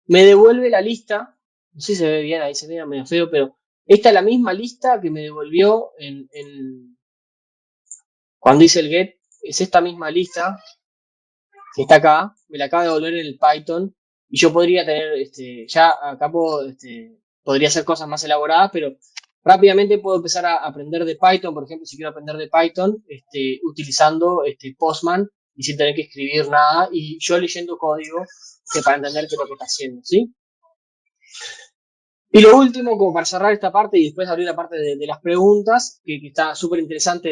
me devuelve la lista, no sé si se ve bien, ahí se ve medio feo, pero esta es la misma lista que me devolvió cuando hice el get, es esta misma lista que está acá, me la acaba de devolver en el Python y yo podría tener, ya acá podría hacer cosas más elaboradas, pero rápidamente puedo empezar a aprender de Python, por ejemplo, si quiero aprender de Python, utilizando Postman y sin tener que escribir nada y yo leyendo código para entender qué es lo que está haciendo, ¿sí? Y lo último, como para cerrar esta parte y después abrir la parte de las preguntas, que está súper interesante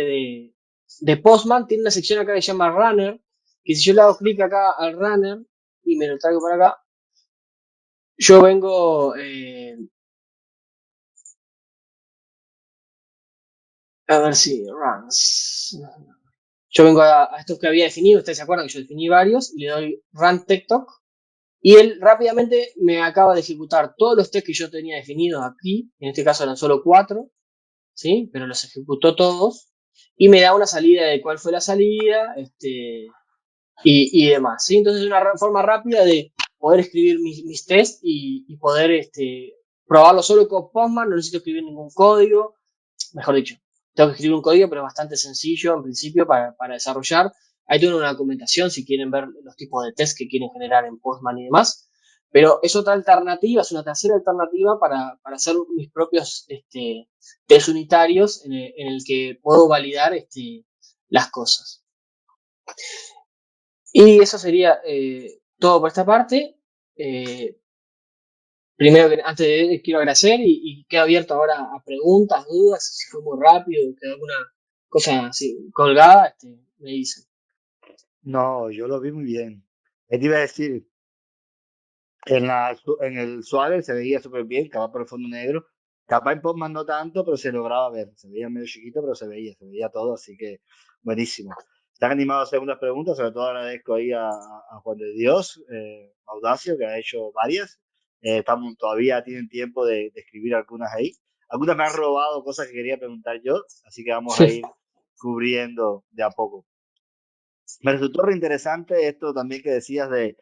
de Postman, tiene una sección acá que se llama Runner, que si yo le hago clic acá al Runner y me lo traigo para acá, yo vengo, a ver si runs. Yo vengo a estos que había definido, ustedes se acuerdan que yo definí varios, y le doy Run TikTok, y él rápidamente me acaba de ejecutar todos los tests que yo tenía definidos aquí, en este caso eran solo 4, ¿sí? Pero los ejecutó todos y me da una salida de cuál fue la salida y demás, ¿sí? Entonces es una forma rápida de poder escribir mis tests y poder probarlo solo con Postman, no necesito escribir ningún código, mejor dicho, tengo que escribir un código, pero es bastante sencillo en principio para desarrollar. Ahí tengo una documentación si quieren ver los tipos de test que quieren generar en Postman y demás. Pero es otra alternativa, es una tercera alternativa para hacer mis propios test unitarios en el que puedo validar las cosas. Y eso sería todo por esta parte. Eh, Primero, antes de ir, quiero agradecer y quedo abierto ahora a preguntas, dudas, si fue muy rápido, quedó alguna cosa así colgada, me dicen. No, yo lo vi muy bien. Te iba a decir, en el Swagger se veía súper bien, capaz por el fondo negro. Capaz en Postman no tanto, pero se lograba ver. Se veía medio chiquito, pero se veía todo, así que buenísimo. Están animados a hacer unas preguntas, sobre todo agradezco ahí a Juan de Dios, Audacio, que ha hecho varias. Todavía tienen tiempo de escribir algunas ahí. Algunas me han robado cosas que quería preguntar yo, así que vamos a ir cubriendo de a poco. Me resultó re interesante esto también que decías de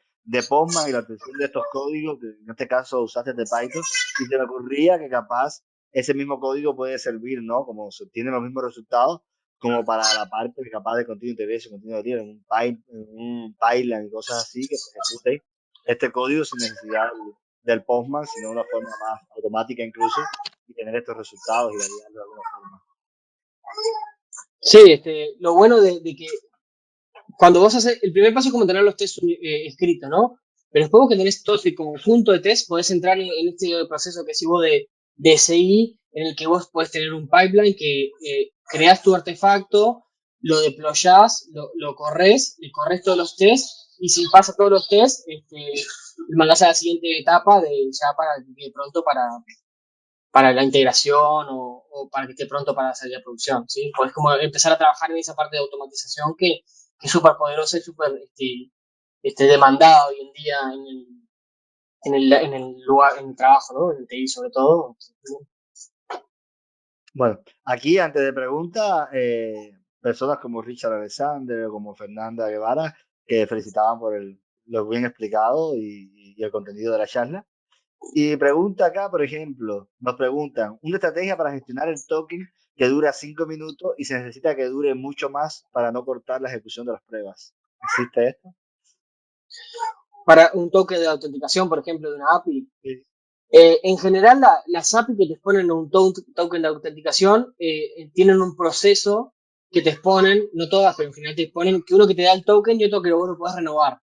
Postman y la atención de estos códigos, que en este caso usaste de Python, y se me ocurría que capaz ese mismo código puede servir, ¿no? Como se obtienen los mismos resultados, como para la parte capaz de continuo interés, continuo de en en un pipeline y cosas así, que se ejecute este código sin necesidad del Postman, sino de una forma más automática incluso, y tener estos resultados y validarlo de alguna forma. Sí, lo bueno de que cuando vos haces, el primer paso es como tener los tests escritos, ¿no? Pero después vos que tenés todo ese conjunto de tests, podés entrar en este proceso que decís vos de SI, en el que vos podés tener un pipeline que creás tu artefacto, lo deployás, lo corres, le corres todos los tests, y si pasa todos los tests, mandás a la siguiente etapa ya para que quede pronto para la integración o para que esté pronto para salir a producción, ¿sí? Podés como empezar a trabajar en esa parte de automatización que es súper poderosa y súper demandada hoy en día en el lugar, en el trabajo, ¿no? En el TI sobre todo. Bueno, aquí antes de pregunta, personas como Richard Alexander o como Fernanda Guevara, que felicitaban por lo bien explicado y el contenido de la charla. Y pregunta acá, por ejemplo, nos preguntan, una estrategia para gestionar el token que dura 5 minutos y se necesita que dure mucho más para no cortar la ejecución de las pruebas. ¿Existe esto? Para un toque de autenticación, por ejemplo, de una API. Sí. En general, las API que te exponen un token de autenticación tienen un proceso que te exponen, no todas, pero en general te exponen que uno que te da el token y otro que vos lo podés renovar.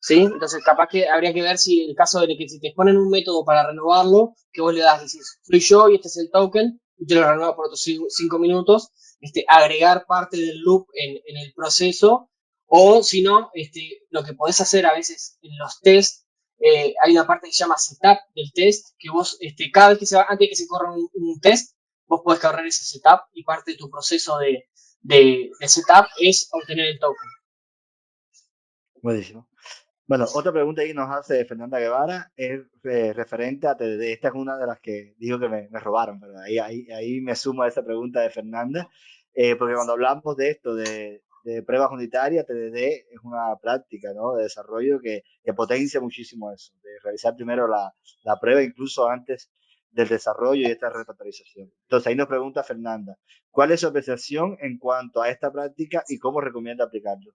¿Sí? Entonces, capaz que habría que ver si el caso de que si te ponen un método para renovarlo, que vos le das, decís, soy yo y este es el token, y te lo renueva por otros 5 minutos, agregar parte del loop en el proceso, o si no, lo que podés hacer a veces en los tests, hay una parte que se llama setup del test, que vos, cada vez que antes de que se corra un test, vos podés correr ese setup y parte de tu proceso de setup es obtener el token. Buenísimo. Bueno, otra pregunta que nos hace Fernanda Guevara es referente a TDD. Esta es una de las que digo que me robaron, pero ahí me sumo a esa pregunta de Fernanda, porque cuando hablamos de esto, de pruebas unitarias, TDD es una práctica, ¿no?, de desarrollo que potencia muchísimo eso, de realizar primero la prueba incluso antes del desarrollo y esta refactorización. Entonces ahí nos pregunta Fernanda, ¿cuál es su apreciación en cuanto a esta práctica y cómo recomienda aplicarlo?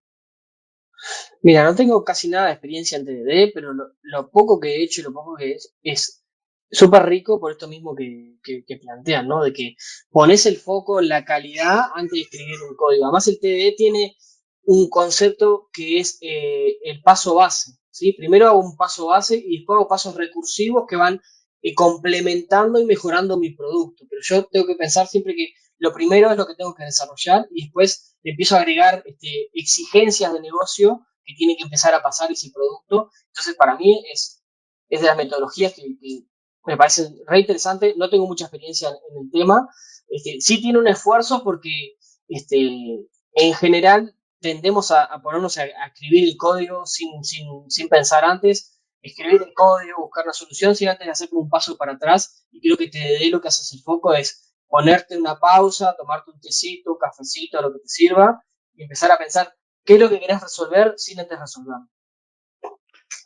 Mira, no tengo casi nada de experiencia en TDD, pero lo poco que he hecho y lo poco que es súper rico por esto mismo que plantean, ¿no? De que pones el foco en la calidad antes de escribir un código. Además, el TDD tiene un concepto que es el paso base, ¿sí? Primero hago un paso base y después hago pasos recursivos que van complementando y mejorando mi producto. Pero yo tengo que pensar siempre que lo primero es lo que tengo que desarrollar y después empiezo a agregar exigencias de negocio que tiene que empezar a pasar ese producto. Entonces, para mí es de las metodologías que me parecen re interesantes. No tengo mucha experiencia en el tema. Sí tiene un esfuerzo porque en general tendemos a ponernos a escribir el código sin pensar antes, escribir el código, buscar la solución, sin antes de hacer como un paso para atrás. Y creo que te dé lo que haces el foco es ponerte una pausa, tomarte un tecito, un cafecito, lo que te sirva, y empezar a pensar qué es lo que querés resolver sin antes resolverlo.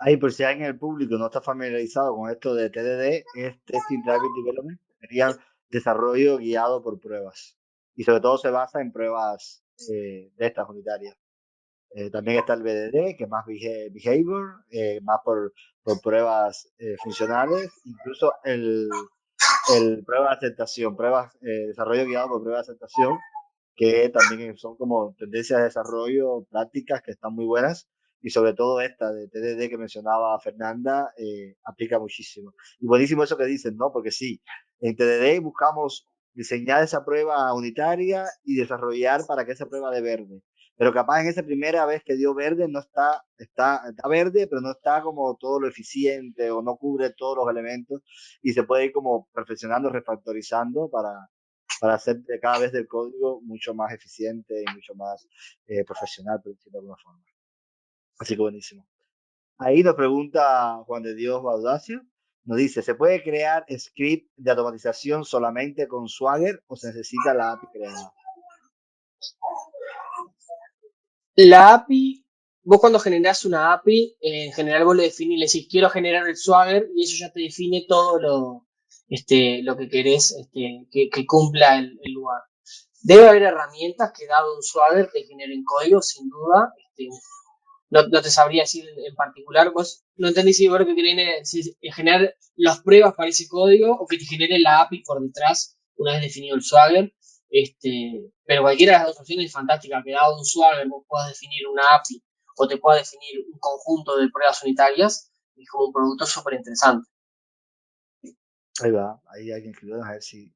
Ahí, por si alguien en el público no está familiarizado con esto de TDD, es Testing Driven Development, sería desarrollo guiado por pruebas. Y sobre todo se basa en pruebas de estas unitarias. También está el BDD, que es más behavior, más por pruebas funcionales, incluso el prueba de aceptación, desarrollo guiado por prueba de aceptación, que también son como tendencias de desarrollo, prácticas que están muy buenas, y sobre todo esta de TDD que mencionaba Fernanda, aplica muchísimo. Y buenísimo eso que dicen, ¿no? Porque sí, en TDD buscamos diseñar esa prueba unitaria y desarrollar para que esa prueba dé verde. Pero capaz en esa primera vez que dio verde no está verde, pero no está como todo lo eficiente o no cubre todos los elementos y se puede ir como perfeccionando, refactorizando para hacer cada vez del código mucho más eficiente y mucho más profesional, por decirlo de alguna forma. Así que buenísimo. Ahí nos pregunta Juan de Dios Baudacio, nos dice, ¿se puede crear script de automatización solamente con Swagger o se necesita la API creada? La API, vos cuando generás una API, en general vos le definís, le decís, quiero generar el Swagger y eso ya te define todo lo que querés que cumpla el lugar. Debe haber herramientas que dado un Swagger te generen código, sin duda. No te sabría decir en particular. Vos no entendí si vos lo que querés es generar las pruebas para ese código o que te genere la API por detrás una vez definido el Swagger. Pero cualquiera de las dos opciones es fantástica. Que dado un Swagger vos puedas definir una API o te puedas definir un conjunto de pruebas unitarias. Es como un producto súper interesante. Ahí va, ahí hay que incluirnos a ver si...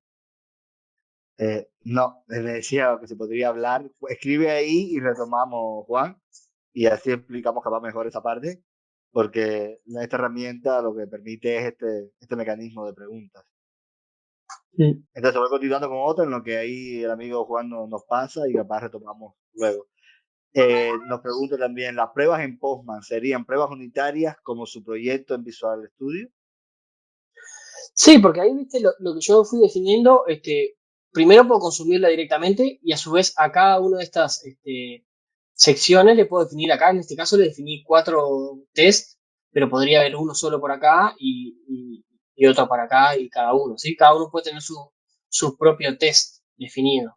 no, me decía que se podría hablar. Escribe ahí y retomamos, Juan, y así explicamos capaz mejor esa parte, porque esta herramienta lo que permite es este mecanismo de preguntas. Mm. Entonces voy continuando con otra en lo que ahí el amigo Juan nos pasa y capaz retomamos luego. Nos pregunta también, ¿las pruebas en Postman serían pruebas unitarias como su proyecto en Visual Studio? Sí, porque ahí viste lo que yo fui definiendo, primero puedo consumirla directamente y a su vez a cada una de estas secciones le puedo definir acá, en este caso le definí 4 tests, pero podría haber uno solo por acá y otro para acá y cada uno, ¿sí? Cada uno puede tener su propio test definido.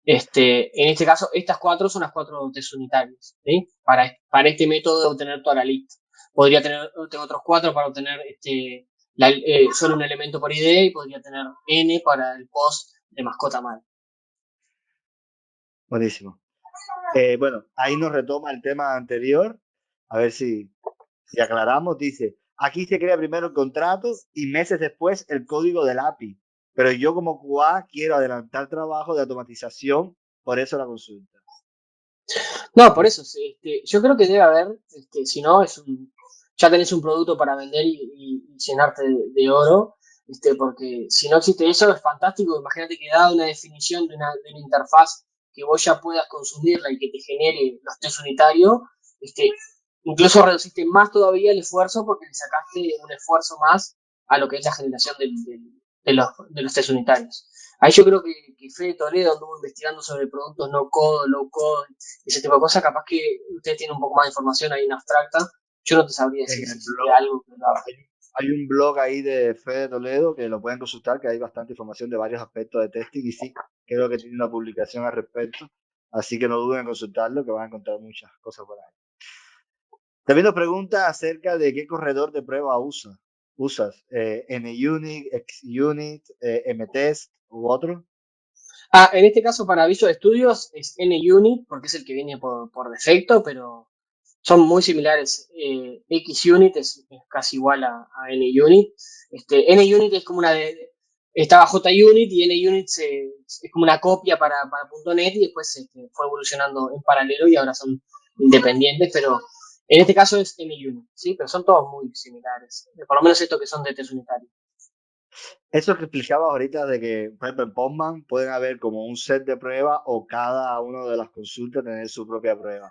En este caso, estas 4 son las 4 test unitarios, ¿sí? Para este método de obtener toda la lista. Podría tener tengo otros 4 para obtener solo un elemento por ID y podría tener N para el post de mascota mal. Buenísimo. Bueno, ahí nos retoma el tema anterior, a ver si aclaramos. Dice, aquí se crea primero el contrato y meses después el código del API, pero yo como QA quiero adelantar trabajo de automatización, por eso la consulta. No, por eso, sí, yo creo que debe haber, si no, ya tenés un producto para vender y llenarte de oro, porque si no existe eso es fantástico. Imagínate que dada una definición de una interfaz que vos ya puedas consumirla y que te genere los test unitarios, este, incluso reduciste más todavía el esfuerzo porque le sacaste un esfuerzo más a lo que es la generación de los test unitarios. Ahí yo creo que Fede Toledo anduvo investigando sobre productos no code, low code, ese tipo de cosas. Capaz que ustedes tienen un poco más de información ahí en abstracta. Yo no te sabría En decir si el existe blog, algo que lo haga. hay un blog ahí de Fede Toledo que lo pueden consultar, que hay bastante información de varios aspectos de testing y sí, creo que tiene una publicación al respecto, así que no duden en consultarlo, que van a encontrar muchas cosas por ahí. También nos pregunta acerca de qué corredor de prueba usas, NUnit, XUnit, MTest u otro. En este caso para Visual Studios es NUnit porque es el que viene por defecto, pero son muy similares. XUnit es casi igual a NUnit. NUnit es como estaba JUnit y NUnit es como una copia para .NET y después fue evolucionando en paralelo y ahora son independientes, pero en este caso es NUnit, ¿sí? Pero son todos muy similares. Por lo menos estos que son de test unitario. Eso que explicabas ahorita de que, por ejemplo, en Postman pueden haber como un set de pruebas o cada uno de las consultas tener su propia prueba.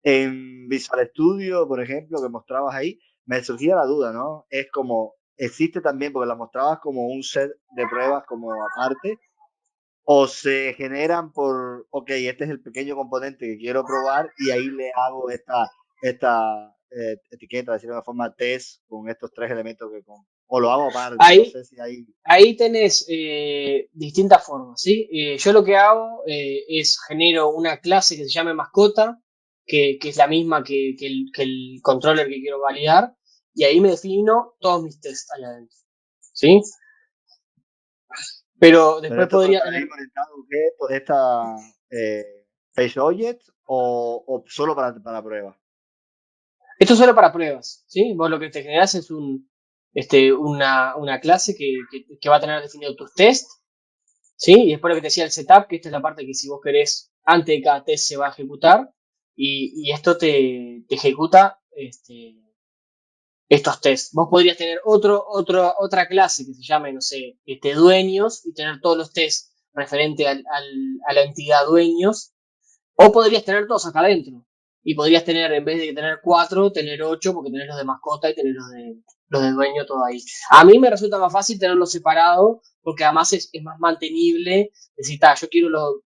En Visual Studio, por ejemplo, que mostrabas ahí, me surgía la duda, ¿no? Es como, existe también, porque la mostrabas como un set de pruebas como aparte, o se generan por, ok, este es el pequeño componente que quiero probar y ahí le hago esta etiqueta, de cierta forma, test con estos tres elementos o lo hago aparte, no Ahí sé si hay. Ahí tenés distintas formas, ¿sí? Yo lo que hago es genero una clase que se llame mascota, que es la misma que el controller que quiero validar, y ahí me defino todos mis tests allá adentro, ¿sí? Pero Pero después esto puede podría estar ahí tener. conectado a objetos, esta Face Object o solo para pruebas. Esto es solo para pruebas, ¿sí? Vos lo que te generás es una clase que va a tener definido tus tests, ¿sí? Y después lo que te decía el setup, que esta es la parte que si vos querés, antes de cada test se va a ejecutar y esto te ejecuta estos tests. Vos podrías tener otra clase que se llame, no sé, dueños y tener todos los tests referente a la entidad dueños o podrías tener todos acá adentro. Y podrías tener, en vez de tener 4, tener 8, porque tenés los de mascota y tenés los de dueño todo ahí. A mí me resulta más fácil tenerlos separados, porque además es más mantenible. Decir, yo quiero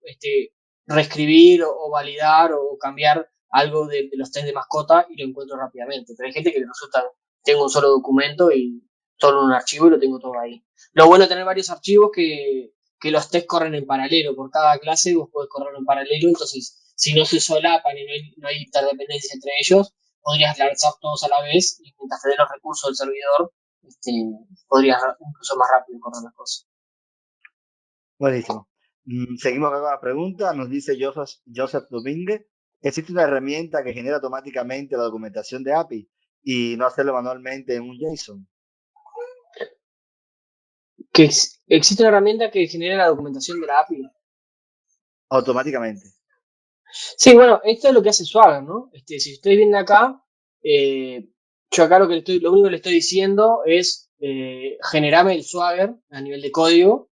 reescribir o validar o cambiar algo de los test de mascota y lo encuentro rápidamente. Pero hay gente que le resulta, tengo un solo documento y solo un archivo y lo tengo todo ahí. Lo bueno de tener varios archivos que los test corren en paralelo. Por cada clase vos podés correrlo en paralelo, entonces si no se solapan y no hay interdependencia entre ellos, podrías lanzar todos a la vez y mientras te den los recursos del servidor, este, podrías incluso más rápido correr las cosas. Buenísimo. Seguimos acá con la pregunta. Nos dice Joseph Domínguez. ¿Existe una herramienta que genera automáticamente la documentación de API y no hacerlo manualmente en un JSON? Existe una herramienta que genera la documentación de la API. Automáticamente. Sí, bueno, esto es lo que hace Swagger, ¿no? Si ustedes vienen acá, eh, yo acá lo único que le estoy diciendo es generame el Swagger a nivel de código.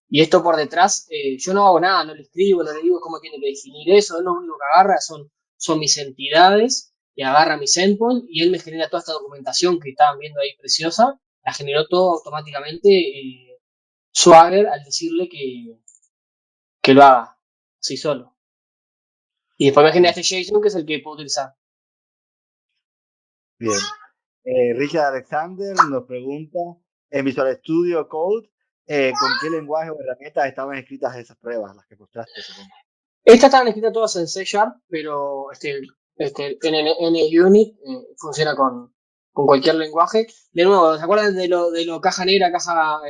Y esto por detrás, yo no hago nada, no le escribo, no le digo cómo tiene que definir eso, él lo único que agarra son mis entidades y agarra mis endpoints y él me genera toda esta documentación que estaban viendo ahí preciosa, la generó todo automáticamente Swagger al decirle que lo haga así solo. Y después me genera este Buenísimo. JSON que es el que puedo utilizar. Bien. Richard Alexander nos pregunta, en Visual Studio Code, ¿con qué lenguaje o herramientas estaban escritas esas pruebas, las que mostraste, supongo? Estas están escritas todas en C Sharp, pero NUnit funciona con cualquier lenguaje. De nuevo, ¿se acuerdan de lo caja negra, caja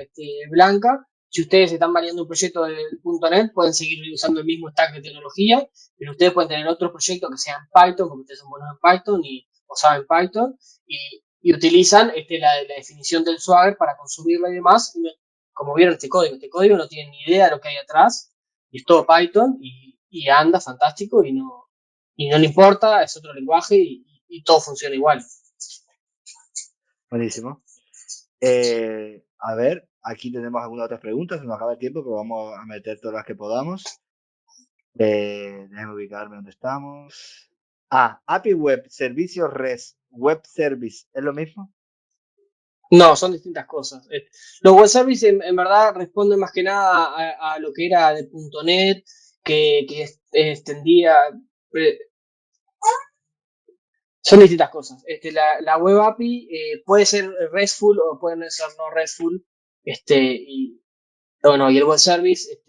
blanca? Si ustedes están variando un proyecto de .NET, pueden seguir usando el mismo stack de tecnología, pero ustedes pueden tener otros proyectos que sean Python, porque ustedes son buenos en Python o saben Python, y utilizan la definición del Swagger para consumirla y demás. Como vieron este código no tiene ni idea de lo que hay atrás, y es todo Python, y anda fantástico y no le importa, es otro lenguaje y todo funciona igual. Buenísimo. A ver, aquí tenemos algunas otras preguntas, se nos acaba el tiempo, pero vamos a meter todas las que podamos. Déjame ubicarme donde estamos. API Web, servicios REST, Web Service, ¿es lo mismo? No, son distintas cosas. Los web services en verdad responden más que nada a lo que era de .NET, que extendía. eh, Son distintas cosas. La web API puede ser RESTful o puede ser no RESTful. Y, bueno, y el web service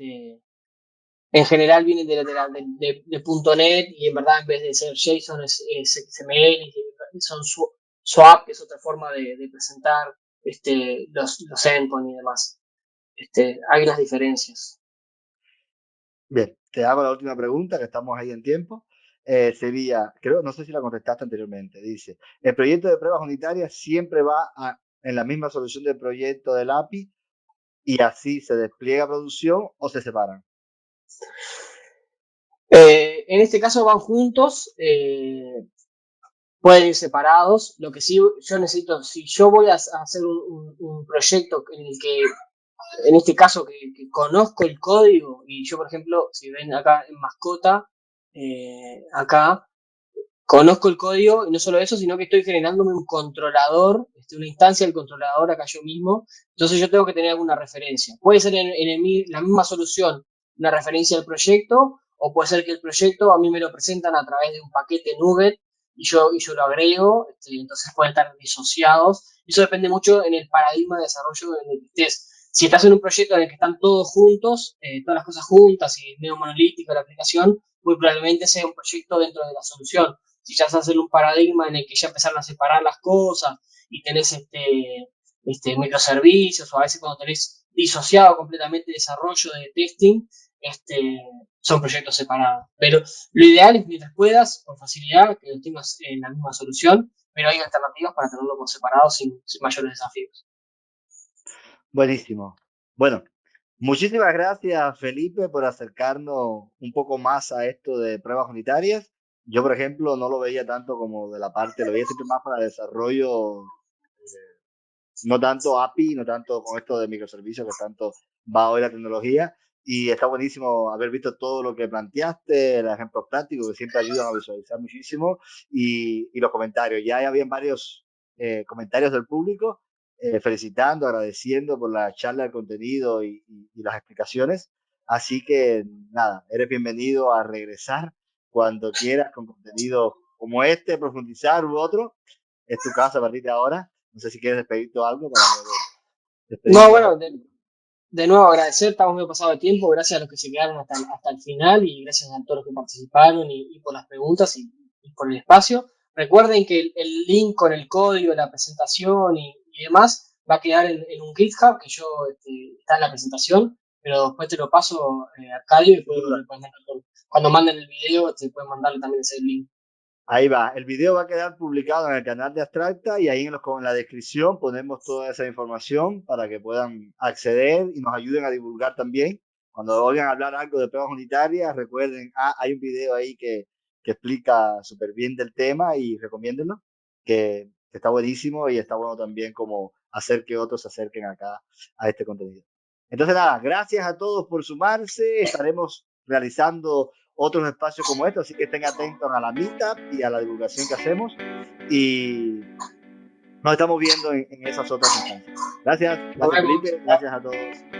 en general viene de .NET y en verdad en vez de ser JSON es XML, y son swap, que es otra forma de presentar los endpoints y demás. Hay unas diferencias. Bien, te hago la última pregunta, que estamos ahí en tiempo. Sería, creo, no sé si la contestaste anteriormente, dice, ¿el proyecto de pruebas unitarias siempre va en la misma solución del proyecto del API y así se despliega a producción o se separan? En este caso van juntos, pueden ir separados. Lo que sí yo necesito, si yo voy a hacer un proyecto en el que, en este caso, que conozco el código, y yo, por ejemplo, si ven acá en mascota, acá conozco el código y no solo eso, sino que estoy generándome un controlador, una instancia del controlador acá yo mismo. Entonces yo tengo que tener alguna referencia. Puede ser la misma solución una referencia del proyecto, o puede ser que el proyecto a mí me lo presentan a través de un paquete Nugget y yo lo agrego, entonces pueden estar disociados. Eso depende mucho en el paradigma de desarrollo en el que estés. Si estás en un proyecto en el que están todos juntos, todas las cosas juntas y es medio monolítico la aplicación, muy probablemente sea un proyecto dentro de la solución. Si ya se hace un paradigma en el que ya empezaron a separar las cosas y tenés microservicios, o a veces cuando tenés disociado completamente desarrollo de testing, son proyectos separados. Pero lo ideal es, mientras puedas, con facilidad, que lo tengas en la misma solución, pero hay alternativas para tenerlo por separado sin mayores desafíos. Buenísimo. Bueno, muchísimas gracias, Felipe, por acercarnos un poco más a esto de pruebas unitarias. Yo, por ejemplo, no lo veía tanto como de la parte, lo veía siempre más para desarrollo, no tanto API, no tanto con esto de microservicios, que tanto va hoy la tecnología. Y está buenísimo haber visto todo lo que planteaste, los ejemplos prácticos que siempre ayudan a visualizar muchísimo y los comentarios. Ya habían varios comentarios del público felicitando, agradeciendo por la charla, el contenido y las explicaciones. Así que nada, eres bienvenido a regresar cuando quieras con contenido como este, profundizar u otro. Es tu casa a partir de ahora. No sé si quieres despedirte o algo para luego No, despedirnos. bueno, de nuevo agradecer, estamos medio pasado de tiempo, gracias a los que se quedaron hasta el final y gracias a todos los que participaron y por las preguntas y por el espacio. Recuerden que el link con el código, la presentación y demás va a quedar en un GitHub que yo está en la presentación, pero después te lo paso, Arcadio, y Sin duda. lo puedes mandar cuando manden el video, te pueden mandarle también ese link. Ahí va. El video va a quedar publicado en el canal de Abstracta y ahí en la descripción ponemos toda esa información para que puedan acceder y nos ayuden a divulgar también. Cuando oigan hablar algo de pruebas unitarias, recuerden, hay un video ahí que explica súper bien del tema y recomiéndenlo, que está buenísimo y está bueno también como hacer que otros se acerquen acá a este contenido. Entonces, nada, gracias a todos por sumarse. Estaremos realizando otros espacios como estos, así que estén atentos a la meetup y a la divulgación que hacemos y nos estamos viendo en esas otras instancias. Gracias, Nos gracias vemos. Felipe, gracias a todos.